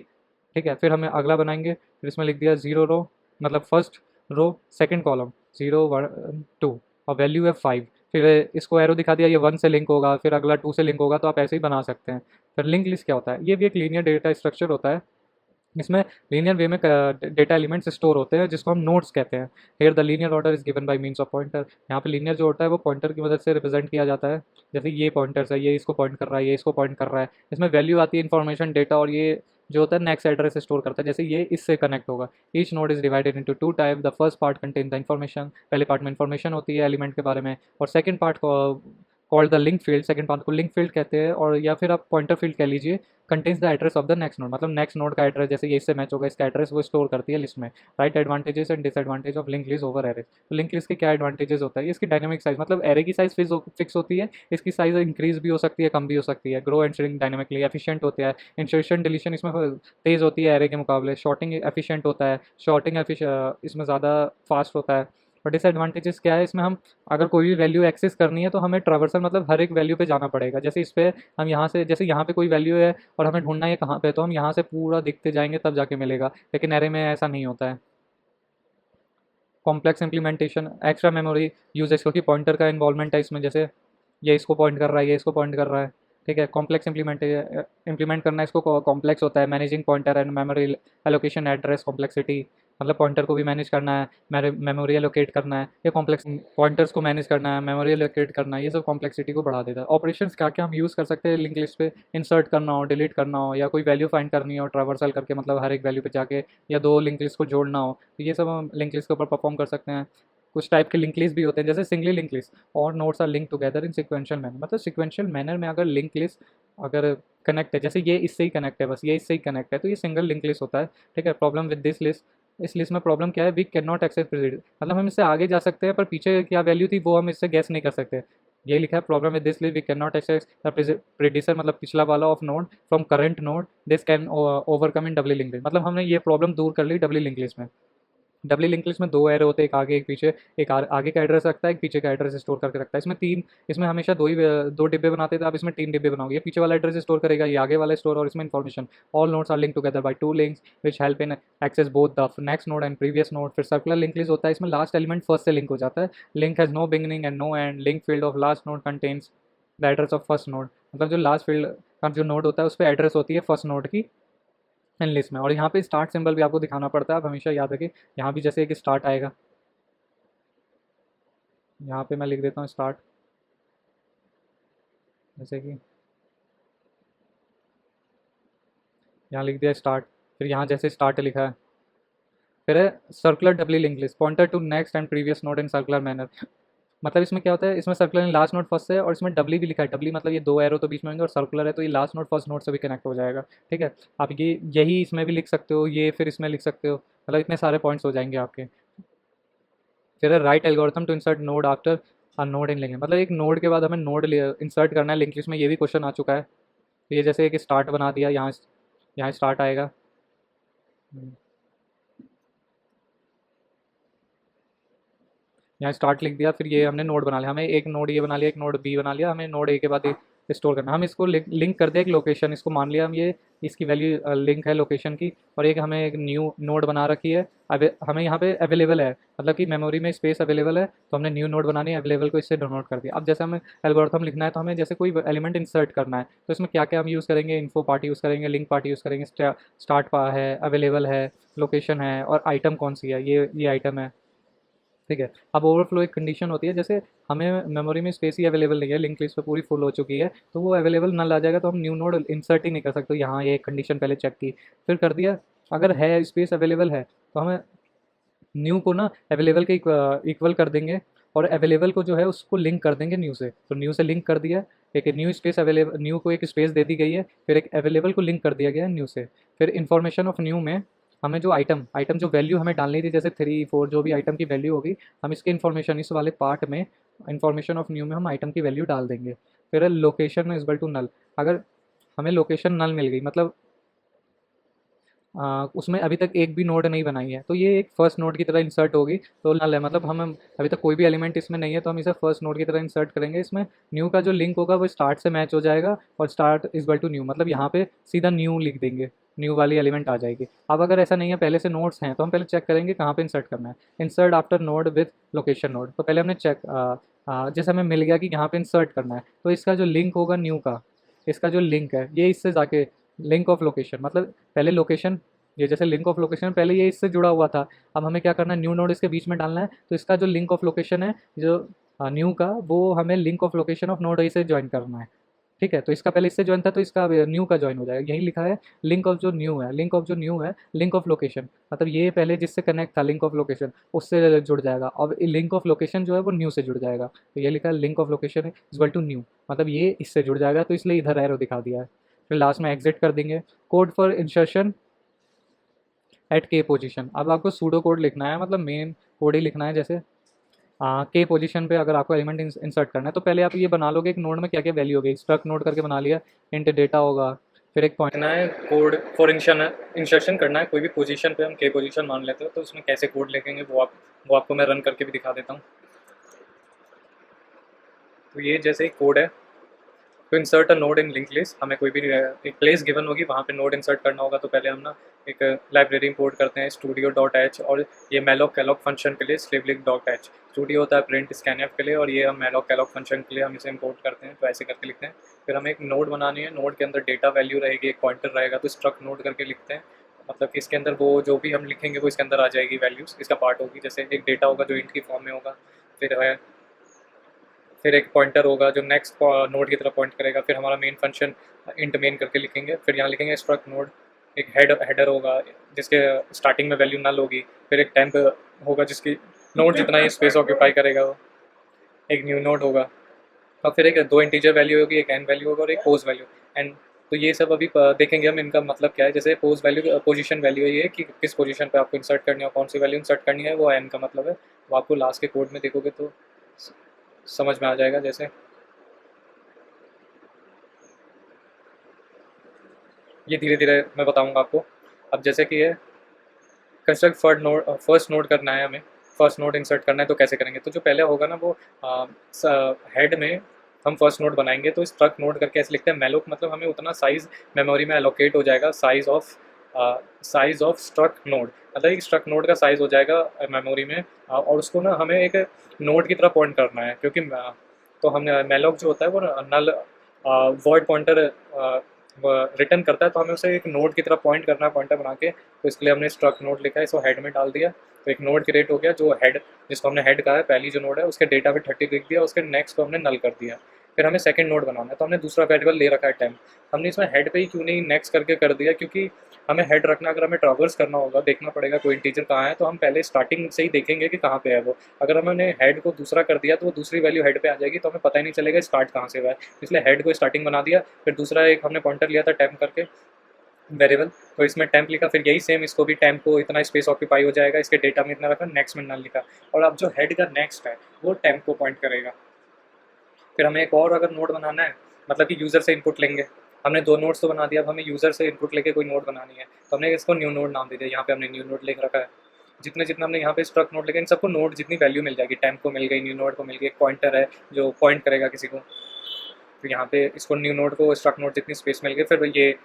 ठीक है। फिर हमें अगला बनाएंगे, फिर इसमें लिख दिया जीरो रो मतलब फर्स्ट रो सेकंड कॉलम 0 1 2, और वैल्यू है 5। फिर इसको एरो दिखा दिया, ये 1 से लिंक होगा, फिर अगला 2 से लिंक होगा, तो आप ऐसे ही बना सकते हैं। फिर लिंक लिस्ट क्या होता है, ये भी एक लीनियर डेटा स्ट्रक्चर होता है, इसमें लीनियर वे में डेटा एलिमेंट्स स्टोर होते हैं जिसको हम नोड्स कहते हैं। Here the linear order is given by means of pointer, यहाँ पे लीनियर जो होता है वो पॉइंटर की मदद से रिप्रेजेंट किया जाता है। जैसे ये पॉइंटर्स है, ये इसको पॉइंट कर रहा है, ये इसको पॉइंट कर रहा है, इसमें वैल्यू आती है इन्फॉर्मेशन डेटा, और ये जो होता है नेक्स्ट एड्रेस स्टोर करता है, जैसे ये इससे कनेक्ट होगा। Each node is divided into two type, the first part contain the information, पहले पार्ट में इन्फॉर्मेशन होती है एलिमेंट के बारे में, और सेकंड पार्ट को called the link field, second part को लिंक फील्ड कहते हैं, और या फिर आप पॉइंटर फील्ड कह लीजिए, contains the address of the next node, मतलब नेक्स्ट नोड का एड्रेस, जैसे ये इससे मैच होगा इसका एड्रेस वो स्टोर करती है लिस्ट में। Right advantages and disadvantage of link list over array, तो लिंक लिस्ट के क्या एडवांटेजेस होता है, इसकी डायनेमिक साइज, मतलब एरे की साइज फिक्स होती है, इसकी साइज इंक्रीज भी हो सकती है, कम भी हो सकती है, grow and shrink dynamically, efficient होता है, इंसर्शन डिलीशन इसमें तेज़ होती है एरे के मुकाबले, शॉर्टिंग एफिशिएंट होता है, शॉर्टिंग इसमें ज़्यादा फास्ट होता है, और डिसएडवांटेजेस क्या है इसमें, हम अगर कोई भी वैल्यू एक्सेस करनी है तो हमें ट्रावर्सल मतलब हर एक वैल्यू पे जाना पड़ेगा। जैसे इस पे हम यहाँ से, जैसे यहाँ पे कोई वैल्यू है और हमें ढूंढना है कहाँ पे, तो हम यहाँ से पूरा दिखते जाएंगे तब जाके मिलेगा, लेकिन एरे में ऐसा नहीं होता है। Complex implementation, extra memory uses, क्योंकि पॉइंटर का इन्वॉल्वमेंट है इसमें, जैसे ये इसको पॉइंट कर रहा है, ये इसको पॉइंट कर रहा है, ठीक है। कॉम्प्लेक्स इंप्लीमेंट करना इसको कॉम्प्लेक्स होता है। Managing pointer and memory allocation address complexity, मतलब पॉइंटर को भी मैनेज करना है, मेमोरी एलोकेट करना है, ये कॉम्प्लेक्स पॉइंटर्स को मैनेज करना है, मेमोरी एलोकेट करना है, ये सब कॉम्प्लेक्सिटी को बढ़ा देता है। ऑपरेशंस क्या क्या हम यूज़ कर सकते हैं लिंक लिस्ट पे, इंसर्ट करना हो, डिलीट करना हो, या कोई वैल्यू फाइंड करनी हो ट्रावर्सल करके, मतलब हर एक वैल्यू पे जाके, या दो लिंक लिस्ट को जोड़ना हो, तो ये सब हम लिंक लिस्ट के ऊपर परफॉर्म कर सकते हैं। कुछ टाइप के लिंक लिस्ट भी होते हैं, जैसे सिंगली लिंक लिस्ट और nodes are link together in sequential manner, मतलब सिक्वेंशियल मैनर में अगर लिंक लिस्ट अगर कनेक्ट है, जैसे ये इससे ही कनेक्ट है, बस ये इससे ही कनेक्ट है, तो ये सिंगल लिंक लिस्ट होता है, ठीक है। प्रॉब्लम विद दिस लिस्ट, इस लिस्ट में प्रॉब्लम क्या है, वी कैन नॉट एक्सेस प्रीडिट, मतलब हम इससे आगे जा सकते हैं पर पीछे क्या वैल्यू थी वो हम इससे गैस नहीं कर सकते। ये लिखा है problem with this list, we can not access the predecessor, मतलब पिछला वाला of node from current node, this can overcome in doubly link list, मतलब हमने ये प्रॉब्लम दूर कर ली डब्ल्यू लिंक लिस्ट में। डब्ल्यू लिंक लिस्ट में दो एरो होते हैं, एक आगे एक पीछे, एक आगे का एड्रेस रखता है, एक पीछे का एड्रेस स्टोर करके रखता है। इसमें तीन, इसमें हमेशा दो डिब्बे बनाते थे, आप इसमें तीन डिब्बे बनाओगे, ये पीछे वाला एड्रेस स्टोर करेगा, ये आगे वाला स्टोर, और इसमें information. All nodes are link together by two links which help in access both the next node and previous node. फिर सर्कुलर लिंक लिस्ट होता है, इसमें लास्ट एलिमेंट फर्स्ट से लिंक हो जाता है। Link has no beginning and no end, link field of last node contains the address of first node, मतलब जो लास्ट फील्ड का जो नोड होता है उस पर एड्रेस होती है फर्स्ट नोड की इन लिस्ट में। और यहाँ पे स्टार्ट सिंबल भी आपको दिखाना पड़ता है, आप हमेशा याद रखिए। यहाँ भी जैसे एक स्टार्ट आएगा, यहाँ पे मैं लिख देता हूँ स्टार्ट, जैसे कि यहाँ लिख दिया स्टार्ट, फिर यहाँ जैसे स्टार्ट लिखा है, फिर है circular W link list pointer to next and previous node in circular manner, मतलब इसमें क्या होता है, इसमें सर्कुलर लास्ट नोड फर्स्ट है और इसमें डब्ल्यू भी लिखा है, डब्ल्यू मतलब ये दो एरो तो बीच में होंगे, और सर्कुलर है तो ये लास्ट नोड फर्स्ट नोड से भी कनेक्ट हो जाएगा, ठीक है। आप ये यही इसमें भी लिख सकते हो, ये फिर इसमें लिख सकते हो, मतलब इतने सारे पॉइंट्स हो जाएंगे आपके। फिर है write algorithm to insert node after a node in link, मतलब एक नोड के बाद हमें नोड इंसर्ट करना है लिंक लिस्ट में, ये भी क्वेश्चन आ चुका है। तो ये जैसे एक स्टार्ट बना दिया, यहाँ यहाँ स्टार्ट आएगा, यहाँ स्टार्ट लिख दिया, फिर ये हमने नोड बना लिया, हमें एक नोड ये बना लिया, एक नोड बी बना लिया, हमें नोड ए के बाद स्टोर करना, हम इसको लिंक कर दिया एक लोकेशन, इसको मान लिया हम ये इसकी वैल्यू लिंक है लोकेशन की, और एक हमें एक न्यू नोड बना रखी है। अब हमें यहाँ पे अवेलेबल है, मतलब कि मेमोरी में स्पेस अवेलेबल है, तो हमने न्यू नोड बनानी है, अवेलेबल को इससे डाउनलोड कर दिया। अब जैसे हमें एल्गोरिथम लिखना है, तो हमें जैसे कोई एलिमेंट इंसर्ट करना है, तो इसमें क्या क्या हम यूज़ करेंगे, इन्फो पार्ट यूज़ करेंगे, लिंक पार्ट यूज़ करेंगे, स्टार्ट पा है, अवेलेबल है, लोकेशन है, और आइटम कौन सी है, ये आइटम है, ठीक है। अब ओवरफ्लो एक कंडीशन होती है, जैसे हमें मेमोरी में स्पेस ही अवेलेबल नहीं है, लिंक लिस्ट पे पूरी फुल हो चुकी है, तो वो अवेलेबल नल आ जाएगा, तो हम न्यू नोड इंसर्ट ही नहीं कर सकते। यहाँ ये कंडीशन पहले चेक की, फिर कर दिया, अगर है स्पेस अवेलेबल है तो हमें न्यू को ना अवेलेबल के इक्वल कर देंगे, और अवेलेबल को जो है उसको लिंक कर देंगे न्यू से, तो न्यू से लिंक कर दिया, एक न्यू स्पेस अवेलेबल, न्यू को एक स्पेस दे दी गई है, फिर एक अवेलेबल को लिंक कर दिया गया है न्यू से। फिर इन्फॉर्मेशन ऑफ न्यू में हमें जो आइटम जो वैल्यू हमें डालनी थी, जैसे 3 4 जो भी आइटम की वैल्यू होगी, हम इसके इन्फॉर्मेशन इस वाले पार्ट में इन्फॉर्मेशन ऑफ न्यू में हम आइटम की वैल्यू डाल देंगे। फिर location is equal to null, अगर हमें लोकेशन नल मिल गई, मतलब उसमें अभी तक एक भी नोड नहीं बनाई है, तो ये एक फर्स्ट नोड की तरह इंसर्ट होगी, तो नल है, मतलब हम अभी तक कोई भी एलिमेंट इसमें नहीं है, तो हम इसे फर्स्ट नोड की तरह इंसर्ट करेंगे। इसमें न्यू का जो लिंक होगा वो स्टार्ट से मैच हो जाएगा, और start is equal to new, मतलब यहाँ पे सीधा न्यू लिख देंगे, न्यू वाली एलिमेंट आ जाएगी। अब अगर ऐसा नहीं है, पहले से नोड्स हैं, तो हम पहले चेक करेंगे कहाँ पे इंसर्ट करना है। Insert after node with location node, तो पहले हमने चेक जैसे हमें मिल गया कि यहाँ पे इंसर्ट करना है, तो इसका जो लिंक होगा न्यू का, इसका जो लिंक है ये इससे जाके लिंक ऑफ लोकेशन, मतलब पहले लोकेशन, ये जैसे लिंक ऑफ लोकेशन पहले ये इससे जुड़ा हुआ था, अब हमें क्या करना है, न्यू नोड इसके बीच में डालना है, तो इसका जो लिंक ऑफ लोकेशन है जो न्यू का, वो हमें link of location of node A से ज्वाइन करना है, ठीक है। तो इसका पहले इससे ज्वाइन था, तो इसका न्यू का ज्वाइन हो जाएगा, यही लिखा है लिंक ऑफ जो न्यू है, लिंक ऑफ जो न्यू है, लिंक ऑफ लोकेशन, मतलब ये पहले जिससे कनेक्ट था लिंक ऑफ लोकेशन उससे जुड़ जाएगा, अब लिंक ऑफ लोकेशन जो है वो न्यू से जुड़ जाएगा, तो ये लिखा है link of location is equal to new, मतलब ये इससे जुड़ जाएगा, तो इसलिए इधर एरो दिखा दिया है। फिर लास्ट में एग्जिट कर देंगे। कोड फॉर इंसर्शन एट के पोजीशन, अब आपको सूडो कोड लिखना है, मतलब मेन कोड ही लिखना है, जैसे के पोजीशन पे अगर आपको एलिमेंट इंसर्ट करना है, तो पहले आप ये बना लोगे एक नोड में क्या क्या वैल्यू होगी, स्ट्रक्ट नोड करके बना लिया, इंट डेटा होगा, फिर एक पॉइंट ना है कोड फॉर इंसर्शन करना है कोई भी पोजीशन पे, हम के पोजीशन मान लेते हो तो उसमें कैसे कोड लिखेंगे वो आपको मैं रन करके भी दिखा देता हूँ। तो ये जैसे ही कोड है, तो insert a node in link list, हमें कोई भी एक प्लेस गिवन होगी वहाँ पे नोड इंसर्ट करना होगा। तो पहले हम ना एक लाइब्रेरी इंपोर्ट करते हैं studio.h, और ये malloc calloc फंक्शन के लिए slavelic.h। स्टूडियो होता है प्रिंट स्कैनफ के लिए, और ये हम malloc calloc फंक्शन के लिए हम इसे इंपोर्ट करते हैं। तो ऐसे करके लिखते हैं। फिर हमें एक नोड बनानी है, नोड के अंदर डेटा वैल्यू रहेगी, एक पॉइंटर रहेगा, तो स्ट्रक्ट नोड करके लिखते हैं। मतलब कि इसके अंदर वो जो भी हम लिखेंगे वो इसके अंदर आ जाएगी, वैल्यूज़ इसका पार्ट होगी। जैसे एक डेटा होगा जो इंट की फॉर्म में होगा, फिर है फिर एक पॉइंटर होगा जो नेक्स्ट नोड की तरफ पॉइंट करेगा। फिर हमारा मेन फंक्शन इंट मेन करके लिखेंगे। फिर यहाँ लिखेंगे स्ट्रक्ट नोड, एक हेडर होगा जिसके स्टार्टिंग में वैल्यू नल होगी। फिर एक टेम्प होगा जिसकी नोड जितना ही स्पेस ऑक्यूपाई करेगा वो, एक न्यू नोड होगा, और फिर एक दो इंटीजर वैल्यू होगी, एक एन वैल्यू होगा और एक पोज वैल्यू एंड। तो ये सब अभी देखेंगे हम, इनका मतलब क्या है। जैसे पोज वैल्यू पोजीशन वैल्यू है ये कि किस पोजीशन पे आपको इंसर्ट करनी है और कौन सी वैल्यू इंसर्ट करनी है, वो एन का मतलब है। वो आपको लास्ट के कोड में देखोगे तो समझ में आ जाएगा। जैसे ये धीरे धीरे मैं बताऊंगा आपको। अब जैसे कि ये कंस्ट्रक्ट फर्स्ट नोड करना है, हमें फर्स्ट नोड इंसर्ट करना है, तो कैसे करेंगे। तो जो पहले होगा ना वो हेड में हम फर्स्ट नोड बनाएंगे, तो स्ट्रक्ट नोड करके ऐसे लिखते हैं मेलोक, मतलब हमें उतना साइज मेमोरी में एलोकेट हो जाएगा, साइज ऑफ स्ट्रक्ट नोड, मतलब एक स्ट्रक्ट नोड का साइज हो जाएगा मेमोरी में। और उसको ना हमें एक नोड की तरह पॉइंट करना है, क्योंकि तो हम मेलोक जो होता है वो नल वॉइड पॉइंटर रिटर्न करता है, तो हमें उसे एक नोड की तरफ पॉइंट करना है, पॉइंटर बना के। तो इसके लिए हमने स्ट्रक्ट नोड लिखा है, इसको हेड में डाल दिया। तो एक नोड क्रिएट हो गया जो हेड, जिसको हमने हेड कहा है, पहली जो नोड है उसके डेटा पे 30 लिख दिया, उसके नेक्स्ट को हमने नल कर दिया। फिर हमें सेकंड नोड बनाना है, तो हमने दूसरा वेरिएबल ले रखा है टेम्प। हमने इसमें हेड पे ही क्यों नहीं नेक्स्ट करके कर दिया, क्योंकि हमें हेड रखना, अगर हमें ट्रावर्स करना होगा, देखना पड़ेगा कोई इंटीजर कहाँ है, तो हम पहले स्टार्टिंग से ही देखेंगे कि कहाँ पे है वो। अगर हमने हेड को दूसरा कर दिया तो वो दूसरी वैल्यू हेड पे आ जाएगी, तो हमें पता ही नहीं चलेगा स्टार्ट कहाँ से हुआ है। इसलिए हेड को स्टार्टिंग बना दिया। फिर दूसरा एक हमने पॉइंटर लिया था टेम्प करके वेरिएबल, तो इसमें टेम्प लिखा। फिर यही सेम इसको भी टेम्प को इतना स्पेस ऑक्यूपाई हो जाएगा, इसके डेटा में इतना रखा, नेक्स्ट में नल लिखा। और अब जो हेड का नेक्स्ट है वो टेम्प को पॉइंट करेगा। फिर हमें एक और अगर नोड बनाना है, मतलब कि यूज़र से इनपुट लेंगे। हमने दो नोड्स तो बना दिया, अब हमें यूज़र से इनपुट लेके कोई नोड बनानी है, तो हमने इसको न्यू नोड नाम दे दिया। यहाँ पे हमने न्यू नोड लिख रखा है। जितने जितना हमने यहाँ पे स्ट्रक्ट नोड लिखा, इन सबको नोड जितनी वैल्यू मिल जाएगी, टेम्प को मिल गई, न्यू नोड को मिल गई, एक पॉइंटर है जो पॉइंट करेगा किसी को। तो यहाँ पे इसको न्यू नोड को स्ट्रक्ट नोड जितनी स्पेस मिल गई, फिर ये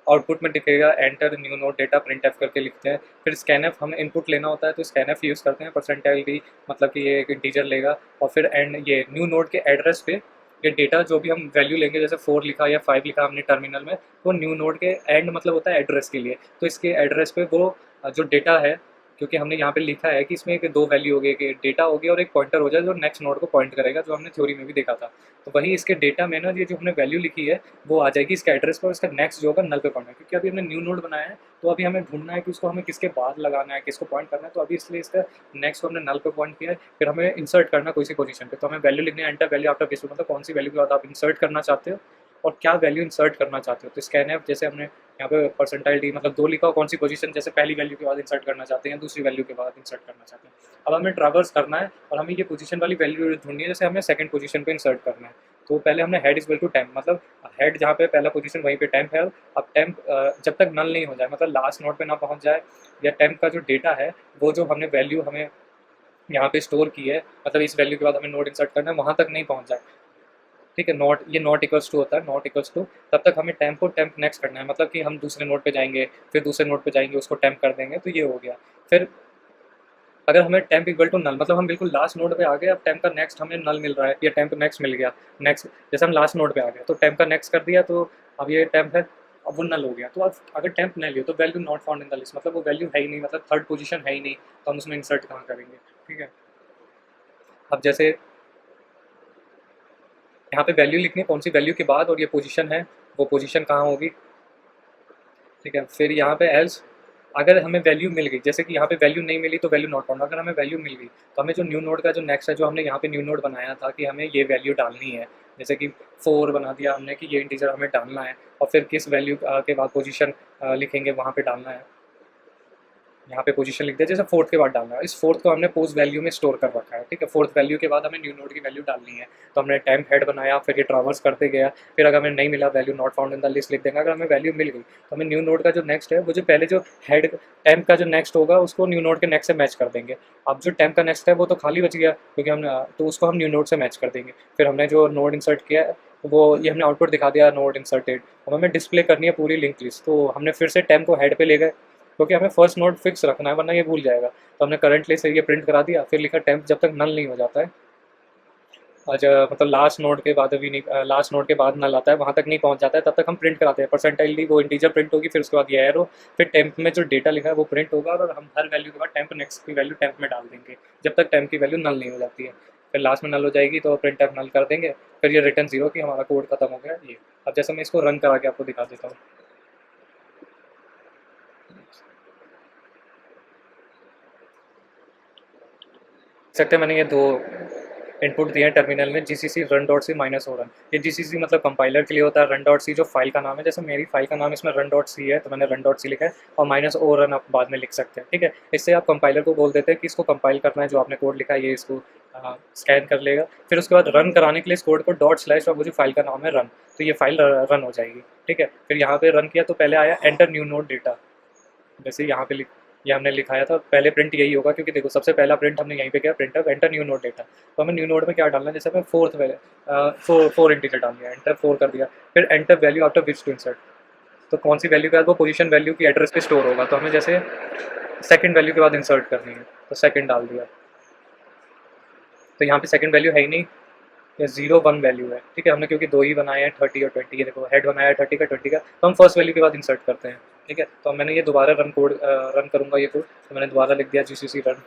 आउटपुट में दिखेगा enter new node data print F करके लिखते हैं। फिर स्कैनएफ हमें इनपुट लेना होता है, तो स्कैनएफ यूज़ करते हैं, परसेंटाइल भी, मतलब कि ये एक इंटीजर लेगा। और फिर एंड ये न्यू नोड के एड्रेस पे ये डेटा जो भी हम वैल्यू लेंगे, जैसे 4 लिखा या 5 लिखा हमने टर्मिनल में, तो न्यू नोड के एंड मतलब होता है एड्रेस के लिए। तो इसके एड्रेस पे वो जो डेटा है, क्योंकि हमने यहाँ पे लिखा है कि इसमें एक दो वैल्यू होगी, एक डेटा होगी और एक पॉइंटर हो जाए जो नेक्स्ट नोड को पॉइंट करेगा, जो हमने थ्योरी में भी देखा था। तो वही इसके डेटा में ना ये जो हमने वैल्यू लिखी है वो आ जाएगी इसके एड्रेस पर, इसका नेक्स्ट जो होगा नल पे पॉइंट है। क्योंकि अभी हमने न्यू नोड बनाया है, तो अभी हमें ढूंढना है कि उसको हमें किसके बाद लगाना है, किसको पॉइंट करना है। तो अभी इसलिए इसका नेक्स्ट को हमने नल पे पॉइंट किया है। फिर हमें इंसर्ट करना कोई सी पोजीशन पे, तो हमें वैल्यू लिखनी है, एंटर वैल्यू आफ्टर बेस, मतलब कौन सी वैल्यू के बाद आप इंसर्ट करना चाहते हो और क्या वैल्यू इंसर्ट करना चाहते हो। तो स्कैनएफ जैसे हमने यहाँ पे परसेंटाइल डी मतलब 2 लिखा हो, कौन सी पोजीशन, जैसे पहली वैल्यू के बाद इंसर्ट करना चाहते हैं, दूसरी वैल्यू के बाद इंसर्ट करना चाहते हैं। अब हमें ट्रावर्स करना है और हमें ये पोजीशन वाली वैल्यू ढूंढनी है, जैसे हमें सेकंड पोजीशन पे इंसर्ट करना है। तो पहले हमने हेड इक्वल टू टेम्प, मतलब हेड जहाँ पे पहला पोजीशन वहीं पे टेम्प है। अब टेम्प जब तक नल नहीं हो जाए, मतलब लास्ट नोड पे ना पहुँच जाए, या टेम्प का जो डेटा है वो जो हमने वैल्यू हमें यहाँ पे स्टोर की है, मतलब इस वैल्यू के बाद हमें नोड इंसर्ट करना है, वहाँ तक नहीं पहुँच जाए। ठीक है, नॉट, ये नॉट इक्वल्स टू होता है, नॉट इक्वल्स टू, तब तक हमें टेम्प को टेम्प नेक्स्ट करना है, मतलब कि हम दूसरे नोट पे जाएंगे, फिर दूसरे नोट पे जाएंगे, उसको टेम्प कर देंगे, तो ये हो गया। फिर अगर हमें टेम्प इक्वल टू नल, मतलब हम बिल्कुल लास्ट नोड पे आ गए, अब टेम्प का नेक्स्ट हमें नल मिल रहा है या टेम्प नेक्स्ट मिल गया, नेक्स्ट जैसे हम लास्ट नोड पे आ गए तो टेम्प का नेक्स्ट कर दिया, तो अब ये टेम्प है, अब वो नल हो गया। तो अब अगर टेम्प नल हो तो value not found in the list, मतलब वो वैल्यू है ही नहीं, मतलब थर्ड पोजीशन है ही नहीं, तो हम उसमें इंसर्ट कहाँ करेंगे। ठीक है, अब जैसे यहाँ पे वैल्यू लिखनी है, कौन सी वैल्यू के बाद, और ये पोजीशन है, वो पोजीशन कहाँ होगी। ठीक है, फिर यहाँ पे एल्स अगर हमें वैल्यू मिल गई, जैसे कि यहाँ पे वैल्यू नहीं मिली तो वैल्यू नॉट फाउंड, अगर हमें वैल्यू मिल गई तो हमें जो न्यू नोड का जो नेक्स्ट है, जो हमने यहाँ पे न्यू नोड बनाया था कि हमें ये वैल्यू डालनी है, जैसे कि 4 बना दिया हमने कि ये इंटीजर हमें डालना है, और फिर किस वैल्यू के बाद पोजीशन लिखेंगे वहाँ पे डालना है। यहाँ पे पोजीशन लिख दिया, जैसे फोर्थ के बाद डालना है, इस फोर्थ को हमने पोस्ट वैल्यू में स्टोर कर रखा है, ठीक है। फोर्थ वैल्यू के बाद हमें न्यू नोड की वैल्यू डालनी है, तो हमने टेम्प हेड बनाया, फिर ये ट्रावर्स करते गया, फिर अगर हमें नहीं मिला value not found in the list लिख देंगे। अगर हमें वैल्यू मिल गई तो हमें न्यू नोड का जो नेक्स्ट है वो जो पहले जो हेड टेम्प का जो नेक्स्ट होगा उसको न्यू नोड के नेक्स्ट से मैच कर देंगे। अब जो टेम्प का नेक्स्ट है वो तो खाली बच गया क्योंकि हमने, तो उसको हम न्यू नोड से मैच कर देंगे। फिर हमने जो नोड इंसर्ट किया है वो ये हमने आउटपुट दिखा दिया नोड इंसर्टेड। अब हमें डिस्प्ले करनी है पूरी लिंक लिस्ट, तो हमने फिर से टेम्प को हेड पे ले गए क्योंकि हमें फर्स्ट नोड फिक्स रखना है वरना ये भूल जाएगा। तो हमने करंटली से ये प्रिंट करा दिया, फिर लिखा टेम्प जब तक नल नहीं हो जाता है, आज मतलब लास्ट नोड के बाद भी नहीं, लास्ट नोड के बाद नल आता है वहाँ तक नहीं पहुँच जाता है तब तक हम प्रिंट कराते हैं। परसेंटाइल वो इंटीजर प्रिंट होगी, फिर उसके बाद ये एरो, फिर टेम्प में जो डेटा लिखा है वो प्रिंट होगा और हम हर वैल्यू के बाद टेम्प नेक्स्ट की वैल्यू टेम्प में डाल देंगे जब तक टेम्प की वैल्यू नल नहीं हो जाती है। फिर लास्ट में नल हो जाएगी तो प्रिंट टेम्प नल कर देंगे, फिर ये रिटर्न जीरो कि हमारा कोड खत्म हो गया ये। अब जैसे मैं इसको रन करा के आपको दिखा देता हूँ। सकते हैं मैंने ये दो इनपुट दिए हैं टर्मिनल में, GCC run dot C minus O run. ये जीसीसी मतलब कंपाइलर के लिए होता है, रन डॉट सी जो फाइल का नाम है, जैसे मेरी फाइल का नाम इसमें रन डॉट सी है तो मैंने रन डॉट सी लिखा है, और माइनस ओ रन आप बाद में लिख सकते हैं, ठीक है। इससे आप कंपाइलर को बोल देते हैं कि इसको कंपाइल करना है, जो आपने कोड लिखा है ये इसको स्कैन कर लेगा, फिर उसके बाद रन कराने के लिए इस कोड को डॉट स्लैश और वो जो फाइल का नाम है रन, तो ये फाइल रन हो जाएगी, ठीक है। फिर यहाँ पे रन किया तो पहले आया एंटर न्यू नोड डेटा, जैसे यहाँ पे ये हमने लिखाया था, पहले प्रिंट यही होगा क्योंकि देखो सबसे पहला प्रिंट हमने यहीं पे किया, print of enter new node data. तो हमें न्यू नोड में क्या डालना है, जैसे हमें फोर्थ वैल्यू फोर इंटीजर डाल दिया, एंटर 4 कर दिया, फिर enter value after which to insert, तो कौन सी वैल्यू के बाद वो पोजीशन वैल्यू की एड्रेस पे स्टोर होगा, तो हमें जैसे सेकंड वैल्यू के बाद इंसर्ट करनी है तो सेकंड डाल दिया। तो यहाँ पे सेकंड वैल्यू है ही नहीं, ये 0 1 वैल्यू है, ठीक है। हमने क्योंकि दो ही बनाए हैं 30 और 20, ये देखो हेड बनाया है 30 का 20 का, तो हम फर्स्ट वैल्यू के बाद इंसर्ट करते हैं, ठीक है। तो मैंने ये दोबारा रन करूँगा ये कोड, तो मैंने दोबारा लिख दिया जीसीसी रन,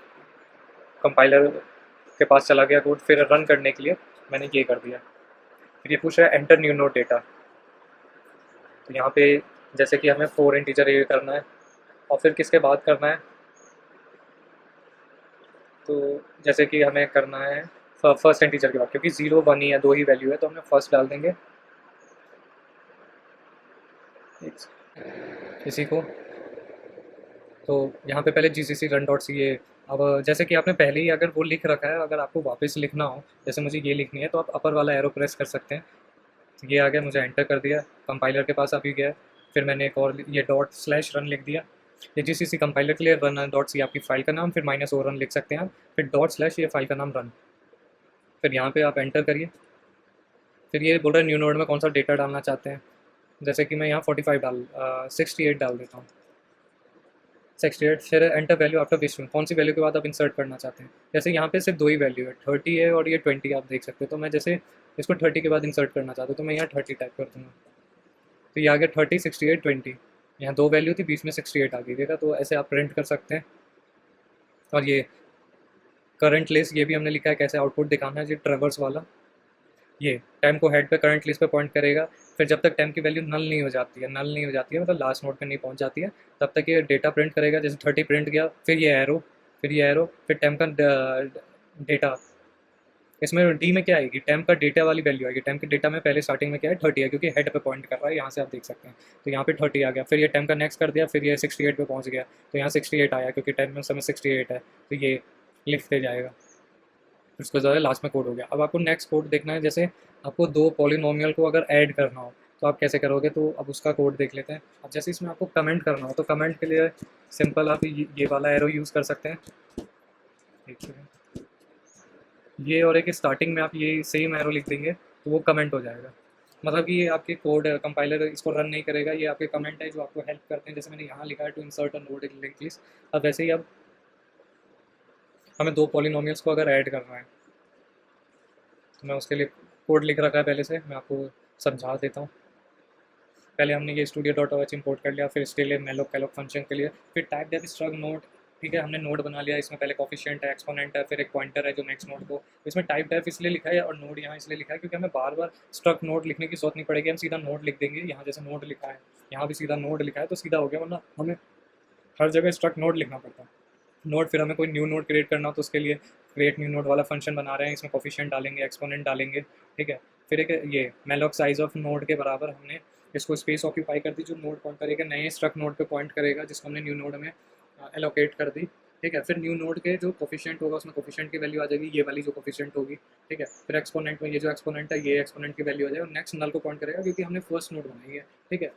कंपाइलर के पास चला गया कोड, फिर रन करने के लिए मैंने ये कर दिया। फिर ये पूछ रहा है एंटर न्यू नोड डेटा, तो यहाँ पे जैसे कि हमें 4 इंटीजर ये करना है और फिर किसके बाद करना है, तो जैसे कि हमें करना है फर्स्ट इंटीजर के बाद, क्योंकि 0 1 ही है, दो ही वैल्यू है, तो हमने फर्स्ट डाल देंगे इसी को। तो यहाँ पे पहले जी सी सी रन डॉट सी ए। अब जैसे कि आपने पहले ही अगर वो लिख रखा है, अगर आपको वापस लिखना हो, जैसे मुझे ये लिखनी है तो आप अपर वाला एरो प्रेस कर सकते हैं, तो ये आ गया, मुझे एंटर कर दिया, कंपाइलर के पास अभी गया, फिर मैंने एक और ये डॉट स्लैश रन लिख दिया, ये जी सी सी कंपाइलर के लिए रन डॉट सी आपकी फाइल का नाम, फिर माइनस ओ रन लिख सकते हैं आप, फिर डॉट स्लैश ये फाइल का नाम रन, फिर यहाँ पे आप एंटर करिए। फिर ये बोल रहा है न्यू नोड में कौन सा डेटा डालना चाहते हैं, जैसे कि मैं यहाँ 68 डाल देता हूँ, 68, फिर एंटर वैल्यू आफ्टर विच, कौन सी वैल्यू के बाद आप इंसर्ट करना चाहते हैं। जैसे यहाँ पे सिर्फ दो ही वैल्यू है, 30 है और ये 20 आप देख सकते हो, तो मैं जैसे इसको 30 के बाद इंसर्ट करना चाहता हूँ तो मैं यहाँ 30 टाइप कर दूँगा, तो ये आ गया 30 68 20, यहाँ दो वैल्यू थी बीच में 68 आ गई, देखा। तो ऐसे आप प्रिंट कर सकते हैं। और ये करंट लिस्ट ये भी हमने लिखा है कैसे आउटपुट दिखाना है, ये ट्रेवर्स वाला, ये टाइम को हेड पे करंट लिस्ट पे पॉइंट करेगा, फिर जब तक टाइम की वैल्यू नल नहीं हो जाती है, नल नहीं हो जाती है मतलब लास्ट नोड पे नहीं पहुंच जाती है, तब तक ये डेटा प्रिंट करेगा, जैसे 30 प्रिंट किया, फिर ये एरो, फिर ये एरो, फिर टाइम का डेटा, इसमें डी में क्या आएगी, टाइम का डेटा वाली वैल्यू आएगी। टाइम के डेटा में पहले स्टार्टिंग में क्या है 30 है क्योंकि हेड पे पॉइंट कर रहा है, यहाँ से आप देख सकते हैं, तो यहाँ पे 30 आ गया, फिर ये टाइम का नेक्स्ट कर दिया, फिर ये 68 पे पहुँच गया, तो यहाँ 68 आया क्योंकि टाइम में समय 68 है, तो ये लिखते जाएगा, उसको ज़्यादा लास्ट में कोड हो गया। अब आपको नेक्स्ट कोड देखना है, जैसे आपको दो पॉलिनोमियल को अगर ऐड करना हो तो आप कैसे करोगे, तो अब उसका कोड देख लेते हैं। अब जैसे इसमें आपको कमेंट करना हो तो कमेंट के लिए सिंपल आप ये वाला एरो यूज़ कर सकते हैं, एक सेकेंड, ये और एक स्टार्टिंग में आप ये सेम एरो लिख देंगे तो वो कमेंट हो जाएगा, मतलब कि ये आपके कोड कंपाइलर इसको रन नहीं करेगा, ये आपके कमेंट है जो आपको हेल्प करते हैं। जैसे मैंने यहाँ लिखा है to insert a node in link list, अब वैसे ही अब हमें दो पॉलिनोमियल्स को अगर ऐड करना है तो मैं उसके लिए कोड लिख रखा है पहले से, मैं आपको समझा देता हूँ। पहले हमने ये studio dot O H import कर लिया, फिर इसके लिए मेलोक कैलोक फंक्शन के लिए, फिर टाइप डेफ स्ट्रग नोड, ठीक है। हमने नोड बना लिया, इसमें पहले कॉफिशिएंट है, एक्सपोनेंट है, फिर एक पॉइंटर है जो नेक्स्ट नोड को, इसमें टाइप डेफ इसलिए लिखा है और नोड यहाँ इसलिए लिखा है क्योंकि हमें बार बार स्ट्रक नोड लिखने की जरूरत नहीं पड़ेगी, हम सीधा नोड लिख देंगे। यहाँ जैसे नोड लिखा है, यहाँ भी सीधा नोड लिखा है तो सीधा हो गया, वरना हमें हर जगह स्ट्रक नोड लिखना पड़ता है। नोड फिर हमें कोई न्यू नोड क्रिएट करना हो तो उसके लिए क्रिएट न्यू नोड वाला फंक्शन बना रहे हैं, इसमें कोफिशिएंट डालेंगे, एक्सपोनेंट डालेंगे, ठीक है। फिर एक ये मेलोक साइज ऑफ नोड के बराबर हमने इसको स्पेस ऑक्यूपाई कर दी, जो नोड पॉइंट करेगा नए स्ट्रक नोड पे पॉइंट करेगा जिसको हमने न्यू नोड में एलोकेट कर दी, ठीक है। फिर न्यू नोड के जो कोफिशिएंट होगा उसमें कोफिशिएंट की वैल्यू आ जाएगी, ये वाली जो कोफिशिएंट होगी, ठीक है। फिर एक्सपोनेंट में ये जो एक्सपोनेंट है ये एक्सपोनेंट की वैल्यू आ जाएगी और नेक्स्ट नल को पॉइंट करेगा क्योंकि हमने फर्स्ट नोड बनाई है, ठीक है।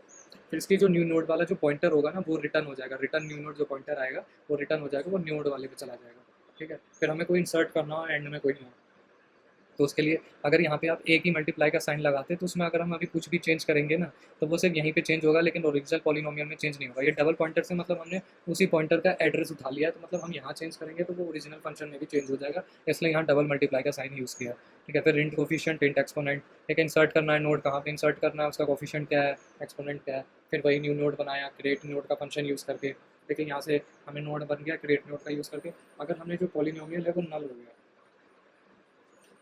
फिर इसकी जो न्यू नोड वाला जो पॉइंटर होगा ना वो रिटर्न हो जाएगा, रिटर्न न्यू नोड जो पॉइंटर आएगा वो रिटर्न हो जाएगा, वो न्यू नोड वाले पे चला जाएगा, ठीक है। फिर हमें कोई इंसर्ट करना हो एंड में कोई नहीं हो, तो उसके लिए अगर यहाँ पे आप एक ही मल्टीप्लाई का साइन लगाते तो उसमें अगर हम अभी कुछ भी चेंज करेंगे ना तो वो सिर्फ यहीं पे चेंज होगा, लेकिन ओरिजिनल पॉलिनोमियल में चेंज नहीं होगा। ये डबल पॉइंटर से मतलब हमने उसी पॉइंटर का एड्रेस उठा लिया है, तो मतलब हम यहाँ चेंज करेंगे तो वो ओरिजिनल फंक्शन में भी चेंज हो जाएगा, इसलिए यहाँ डबल मल्टीप्लाई का साइन यूज़ किया, ठीक है। फिर इंट कोफिशिएंट, इंट एक्सपोनेंट, एक इंसर्ट करना है नोड, कहाँ पे इंसर्ट करना है, उसका कोफिशिएंट क्या है, एक्सपोनेंट क्या है। फिर वही न्यू नोड बनाया क्रिएट नोड का फंक्शन यूज़ करके, लेकिन यहाँ से हमें नोड बन गया क्रिएट नोड का यूज़ करके। अगर हमने जो पॉलिनोमियल है वो नल हो गया,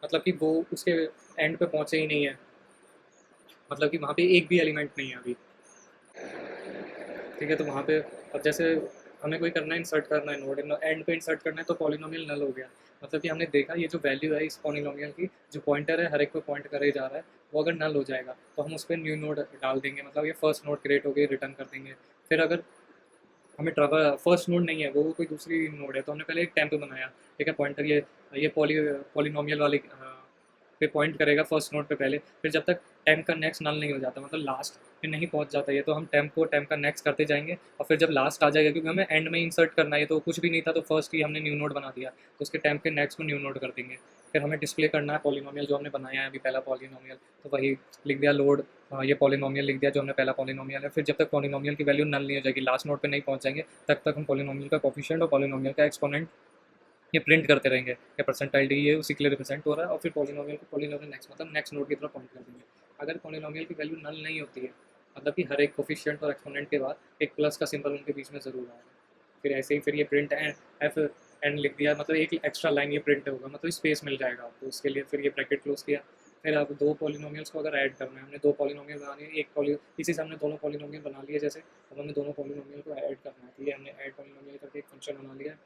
मतलब कि वो उसके एंड पे पहुँचे ही नहीं है, मतलब कि वहाँ पे एक भी एलिमेंट नहीं है अभी, ठीक है। तो वहाँ पे अब जैसे हमें कोई करना है, इंसर्ट करना है नोड, एंड पे इंसर्ट करना है तो पॉलिनोमियल नल हो गया, मतलब कि हमने देखा ये जो वैल्यू है इस पॉलिनोमियल की, जो पॉइंटर है हर एक पे पॉइंट करे जा रहा है, वो अगर नल हो जाएगा तो हम उस पर न्यू नोड डाल देंगे, मतलब ये फर्स्ट नोड क्रिएट हो गई, रिटर्न कर देंगे। फिर अगर हमें ट्रैवल फर्स्ट नोड नहीं है, वो कोई दूसरी नोड है, तो हमने पहले एक टेम्प बनाया, ठीक है। पॉइंटर ये पॉलिनोमियल वाले पे पॉइंट करेगा फर्स्ट नोड पे पहले, फिर जब तक टेम्प का नेक्स्ट नल नहीं हो जाता, मतलब लास्ट पे नहीं पहुंच जाता ये, तो हम टेम्प का नेक्स्ट करते जाएंगे और फिर जब लास्ट आ जाएगा, क्योंकि हमें एंड में इंसर्ट करना है, तो कुछ भी नहीं था तो फर्स्ट ही हमने न्यू नोड बना दिया, तो उसके टेम्प के नेक्स्ट को न्यू नोड कर देंगे। फिर हमें डिस्प्ले करना है पॉलिनोमियल जो हमने बनाया है अभी पहला पॉलिनोमियल, तो वही लिख दिया लोड, ये पॉलिनोमियल लिख दिया जो हमने पहला पॉलिनोमियल है। फिर जब तक पॉलिनोमियल की वैल्यू नल नहीं हो जाएगी, लास्ट नोड पे नहीं पहुंच जाएंगे, तब तक हम पॉलिनोमियल का कोफिशिएंट और पॉलिनोमियल का एक्सपोनेंट ये प्रिंट करते रहेंगे, या परसेंटाइल डी ये उसी के लिए रिप्रेजेंट हो रहा है, और फिर पॉलिनोमियल को पॉलिनोमियल नेक्स्ट मतलब नेक्स्ट नोड की तरफ पॉइंट कर देंगे। अगर पॉलिनोमियल की वैल्यू नल नहीं होती है, मतलब कि हर एक कोफिशिएंट और एक्सपोनेंट के बाद एक प्लस का सिंबल उनके बीच में ज़रूर आएगा, फिर ऐसे ही फिर ये प्रिंट एफ एन लिख दिया, मतलब एक एक्स्ट्रा लाइन ये प्रिंट होगा, मतलब स्पेस मिल जाएगा आपको उसके लिए। फिर ये ब्रैकेट क्लोज किया। फिर अब दो पॉलिनोमियल्स को अगर ऐड करना है, हमने दो पॉलिनोमियल बनाने हैं, एक पॉली इसी से हमने दोनों पॉलिनोमियल बना लिए जैसे, अब हमें दोनों पॉलिनोमियल को ऐड करना है, तो ये हमने ऐड पॉलिनोमियल करके एक फंक्शन बना लिया है।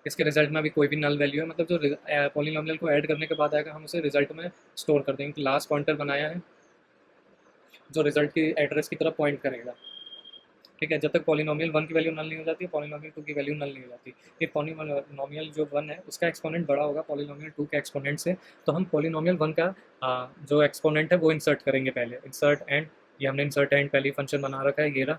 इसके रिजल्ट में अभी कोई भी नल वैल्यू है, मतलब जो पॉलिनोमियल को ऐड करने के बाद आएगा हम उसे रिजल्ट में स्टोर कर देंगे। लास्ट पॉइंटर बनाया है जो रिजल्ट की एड्रेस की तरफ पॉइंट करेगा, ठीक है। जब तक पॉलिनोमियल वन की वैल्यू नल नहीं हो जाती, पॉलिनोमियल टू की वैल्यू नल नहीं हो जाती। ये पॉलिनोमियल जो वन है उसका एक्सपोनेंट बड़ा होगा पॉलिनोमियल टू के एक्सपोनेंट से, तो हम पॉलिनोमियल वन का जो एक्सपोनेंट है वो इंसर्ट करेंगे पहले, इंसर्ट एंड, ये हमने इंसर्ट एंड पहले फंक्शन बना रखा है ये रहा,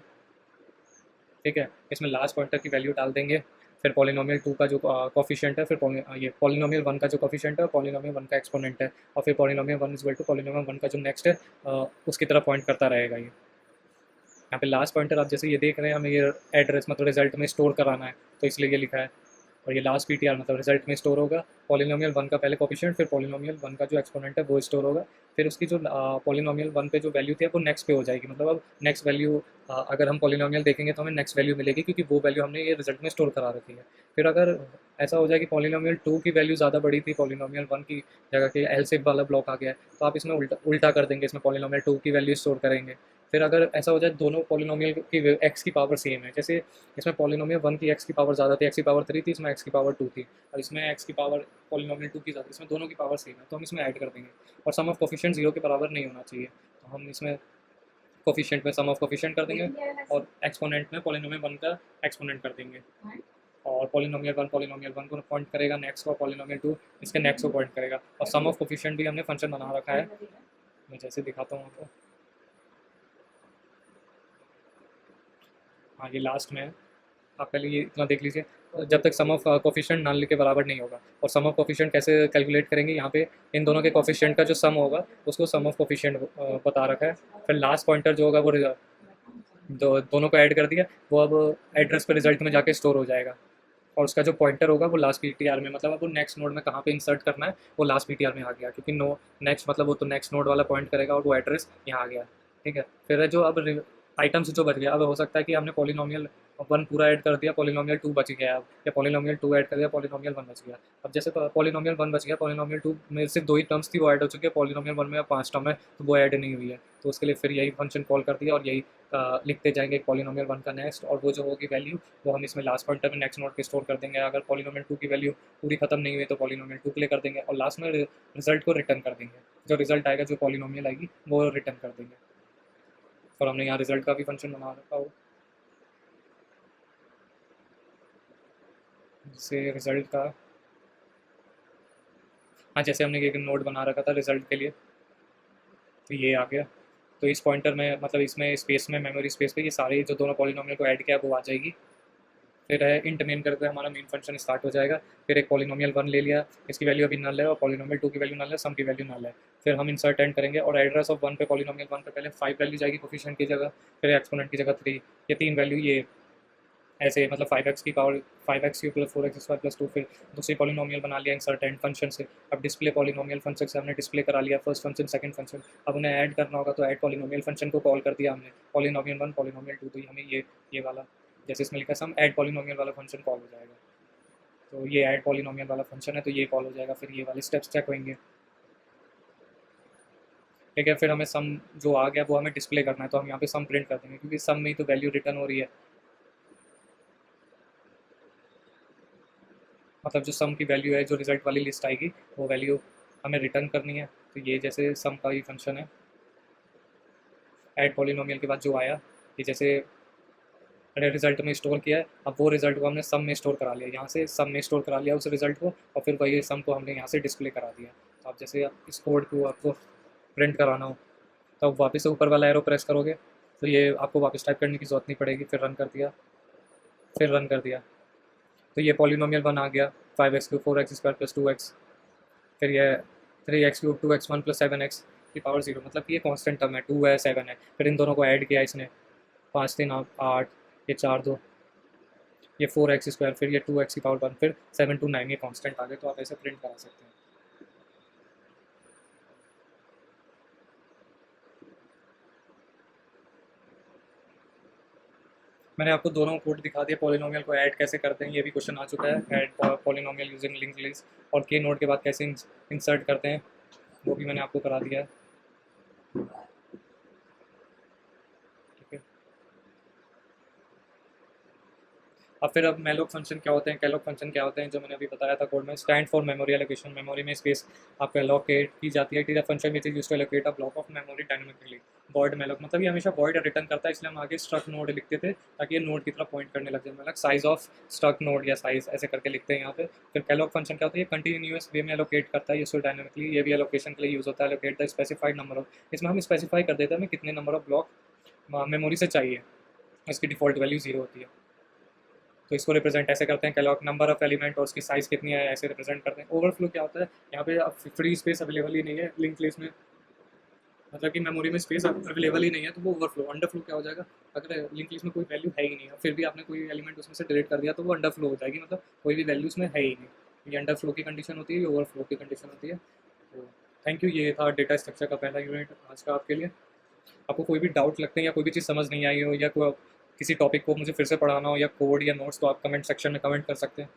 ठीक है। इसमें लास्ट पॉइंटर की वैल्यू डाल देंगे। फिर पॉलिनोमियल टू का जो कॉफिशिएंट है, फिर ये पॉलिनोमियल वन का जो कॉफिशिएंट है, पॉलिनोमियल वन का एक्सपोनेंट है, और फिर polynomial one is to polynomial one का जो नेक्स्ट है उसकी तरफ पॉइंट करता रहेगा ये। यहाँ पे लास्ट पॉइंटर आप जैसे ये देख रहे हैं, हमें ये एड्रेस मतलब रिजल्ट में स्टोर कराना है, तो इसलिए ये लिखा है। और ये लास्ट पीटीआर मतलब रिजल्ट में स्टोर होगा, पॉलिनोमियल वन का पहले कोफिशिएंट, फिर पॉलिनोमियल वन का जो एक्सपोनेंट है वो स्टोर होगा। फिर उसकी जो पॉलिनोमियल वन पे जो वैल्यू थी वो नेक्स्ट पे हो जाएगी, मतलब अब नेक्स्ट वैल्यू अगर हम पॉलिनोमियल देखेंगे तो हमें नेक्स्ट वैल्यू मिलेगी, क्योंकि वो वैल्यू हमने ये रिजल्ट में स्टोर करा रखी है। फिर अगर ऐसा हो जाए कि पॉलिनोमियल टू की वैल्यू ज़्यादा बड़ी थी, पॉलिनोमियल वन की जगह के एल शेप वाला ब्लॉक आ गया है, तो आप इसमें उल्टा उल्टा कर देंगे, इसमें पॉलिनोमियल टू की वैल्यू स्टोर करेंगे। फिर अगर ऐसा हो जाए दोनों पॉलिनोमियल की एक्स की पावर सेम है, जैसे इसमें पॉलिनोमियल वन की एक्स की पावर ज़्यादा थी, एक्स की पावर थ्री थी, इसमें एक्स की पावर टू थी, और इसमें एक्स की पावर पॉलिनोमियल टू की ज़्यादा, इसमें दोनों की पावर सेम है, तो हम इसमें ऐड कर देंगे। और सम ऑफ कोफिशिएंट जीरो के बराबर नहीं होना चाहिए, तो हम इसमें कोफिशिएंट में सम ऑफ कोफिशिएंट कर देंगे, और एक्सपोनेंट में पॉलिनोमियल वन का एक्सपोनेंट कर देंगे। और पॉलिनोमियल वन को पॉइंट करेगा नेक्स्ट को, पॉलिनोमियल टू इसके नेक्स्ट को पॉइंट करेगा। और सम ऑफ कोफिशिएंट भी हमने फंक्शन बना रखा है, मैं जैसे दिखाता हूँ आपको। हाँ, ये लास्ट में है, आप पहले ये इतना देख लीजिए। जब तक सम ऑफ कोफिशिएंट नल के बराबर नहीं होगा, और सम ऑफ कोफिशिएंट कैसे कैलकुलेट करेंगे, यहाँ पे इन दोनों के कोफिशिएंट का जो सम होगा उसको सम ऑफ कोफिशिएंट बता रखा है। फिर लास्ट पॉइंटर जो होगा वो दोनों को ऐड कर दिया, वो अब एड्रेस पे रिजल्ट में जाके स्टोर हो जाएगा, और उसका जो पॉइंटर होगा वो लास्ट पीटीआर में, मतलब अब वो नेक्स्ट नोड में कहाँ पे इंसर्ट करना है वो लास्ट पीटीआर में आ गया, क्योंकि नो नेक्स्ट मतलब वो तो नेक्स्ट नोड वाला पॉइंट करेगा और वो एड्रेस यहाँ आ गया, ठीक है। फिर जो अब आइटम्स जो बच गया, अब हो सकता है कि हमने पॉलिनोमियल वन पूरा ऐड कर दिया, पॉलिनोमियल टू बच गया अब, या पॉलिनोमियल टू ऐड कर दिया, पॉलिनोमियल वन बच गया। अब जैसे पॉलिनोमियल वन बच गया, पॉलिनोमियल टू में सिर्फ दो ही टर्म्स थी वो ऐड हो चुकी है, पॉलिनोमियल वन में अब 5 टर्म है तो वो ऐड नहीं हुई है, तो उसके लिए फिर यही फंक्शन कॉल कर दिया, और यही लिखते जाएंगे पॉलिनोमियल वन का नेक्स्ट, और वो जो होगी वैल्यू वो हम इसमें लास्ट पॉइंटर में नेक्स्ट नोड पे स्टोर कर देंगे। अगर पॉलिनोमियल टू की वैल्यू पूरी खत्म नहीं हुई तो पॉलिनोमियल टू के लिए कर देंगे, और लास्ट में रिजल्ट को रिटर्न कर देंगे, जो रिजल्ट आएगा जो पॉलिनोमियल आएगी वो रिटर्न कर देंगे। और हमने यहाँ रिजल्ट का भी फंक्शन बना रखा हो। जैसे रिजल्ट का, हाँ जैसे हमने एक नोड बना रखा था रिजल्ट के लिए, तो ये आ गया। तो इस पॉइंटर में मतलब इसमें स्पेस में, मेमोरी स्पेस पे ये सारे जो दोनों पॉलिनोमियल को ऐड किया वो आ जाएगी। फिर है इंट मेन करके हमारा मेन फंक्शन स्टार्ट हो जाएगा। फिर एक पॉलिनोमियल 1 ले लिया, इसकी वैल्यू अभी नल है, और पॉलिनोमियल 2 की वैल्यू नल है, सम की वैल्यू नल है। फिर हम इंसर्ट एंड करेंगे और एड्रेस ऑफ 1 पे, पॉलिनोमियल 1 पे पहले 5 वैल्यू जाएगी कोफिशिएंट की जगह, फिर एक्सपोनेंट की जगह 3, ये 3 वैल्यू ये ऐसे मतलब 5x की power 5x plus 4x square plus 2। फिर दूसरी पॉलिनोमियल बना लिया इंसर्ट एंड फंक्शन से। अब डिस्प्ले पॉलिनोमियल फंक्शन से हमने डिस्प्ले करा लिया फर्स्ट फंक्शन सेकंड फंक्शन। अब उन्हें ऐड करना होगा तो ऐड पॉलिनोमियल फंक्शन को कॉल कर दिया हमने, पॉलिनोमियल 1 पॉलिनोमियल 2, तो हमें ये वाला जैसे इसमें लिखा सम ऐड पॉलिनोमियल वाला फंक्शन कॉल हो जाएगा। तो ये ऐड पॉलिनोमियल वाला फंक्शन है तो ये कॉल हो जाएगा, फिर ये वाले स्टेप्स चेक होंगे। ठीक है, फिर हमें सम जो आ गया वो हमें डिस्प्ले करना है, तो हम यहाँ पे सम प्रिंट कर देंगे क्योंकि सम में ही तो वैल्यू रिटर्न हो रही है। मतलब जो सम की वैल्यू है, जो रिजल्ट वाली लिस्ट आएगी वो वैल्यू हमें रिटर्न करनी है। तो ये जैसे सम का ही फंक्शन है, ऐड पॉलिनोमियल के बाद जो आया, ये जैसे मैंने रिजल्ट में स्टोर किया है, अब वो रिजल्ट को हमने सम में स्टोर करा लिया, यहाँ से सम में स्टोर करा लिया उस रिजल्ट को, और फिर वही सम को हमने यहाँ से डिस्प्ले करा दिया। तो आप जैसे आप इस कोड को आपको प्रिंट कराना हो तो आप वापस से ऊपर वाला एरो प्रेस करोगे तो ये आपको वापस टाइप करने की जरूरत नहीं पड़ेगी। फिर रन कर दिया, फिर रन कर दिया, तो ये पॉलिनोमियल 1 आ गया, 5x³ 4x square plus 2x। फिर ये 3x³ 2x1 प्लस 7x की पावर 0, मतलब कि ये कांस्टेंट टर्म है, 2 है 7 है। फिर इन दोनों को ऐड किया इसने, 5 3 8, ये 4 2, ये 4x स्क्वायर, फिर ये 2x की पावर 1, फिर 7 2 9, ये कांस्टेंट आ गए। तो आप ऐसे प्रिंट करा सकते हैं। मैंने आपको दोनों कोड दिखा दिए, पॉलिनोमियल को ऐड कैसे करते हैं ये भी क्वेश्चन आ चुका है, add polynomial using linked list, और के नोड के बाद कैसे इंसर्ट करते हैं वो भी मैंने आपको करा दिया है। ठीक है, अब फिर अब मेलोक फंक्शन क्या होते हैं, कैलोक फंक्शन क्या होते हैं, जो मैंने अभी बताया था कोड में, stand for memory allocation, memory में स्पेस आपको एलोकेट की जाती है। टीजा function which is used to allocate a block of memory dynamically. Void malloc मतलब ये हमेशा वॉइड रिटर्न करता है, इसलिए हम आगे स्ट्रक नोड लिखते थे ताकि ये नोड की तरफ पॉइंट करने लग जाए, मतलब साइज ऑफ स्ट्रक नोड या साइज ऐसे करके लिखते हैं यहाँ पे। फिर कैलोक फंक्शन क्या होता है, ये कंटिन्यूस वे में एलोकेट करता है, यूज्ड टू डायनामिकली, ये भी एलोकेशन के लिए यूज होता है। Allocate the specified number of, इसमें हम स्पेसिफाई कर देते हैं हमें कितने नंबर ऑफ ब्लॉक मेमोरी से चाहिए, इसकी डिफॉल्ट वैल्यू 0 होती है। तो इसको रिप्रेजेंट ऐसे करते हैं, कैलॉग नंबर ऑफ एलिमेंट और उसकी साइज़ कितनी है ऐसे रिप्रेजेंट करते हैं। ओवरफ्लो क्या होता है, यहाँ पे अब फ्री स्पेस अवेलेबल ही नहीं है लिंक लिस्ट में, मतलब कि मेमोरी में स्पेस अवेलेबल ही नहीं है, तो वो ओवरफ्लो। अंडरफ्लो क्या हो जाएगा, अगर लिंक लिस्ट में कोई वैल्यू है ही नहीं है फिर भी आपने कोई एलिमेंट उसमें से डिलीट कर दिया तो वो अंडरफ्लो हो जाएगी, मतलब कोई भी वैल्यू उसमें है ही नहीं। ये अंडरफ्लो की कंडीशन होती है, ये ओवरफ्लो की कंडीशन होती है। तो थैंक यू, ये था डेटा स्ट्रक्चर का पहला यूनिट आज का आपके लिए। आपको कोई भी डाउट लगते हैं या कोई भी चीज़ समझ नहीं आई हो या कोई किसी टॉपिक को मुझे फिर से पढ़ाना हो या कोड या नोट्स, तो आप कमेंट सेक्शन में कमेंट कर सकते हैं।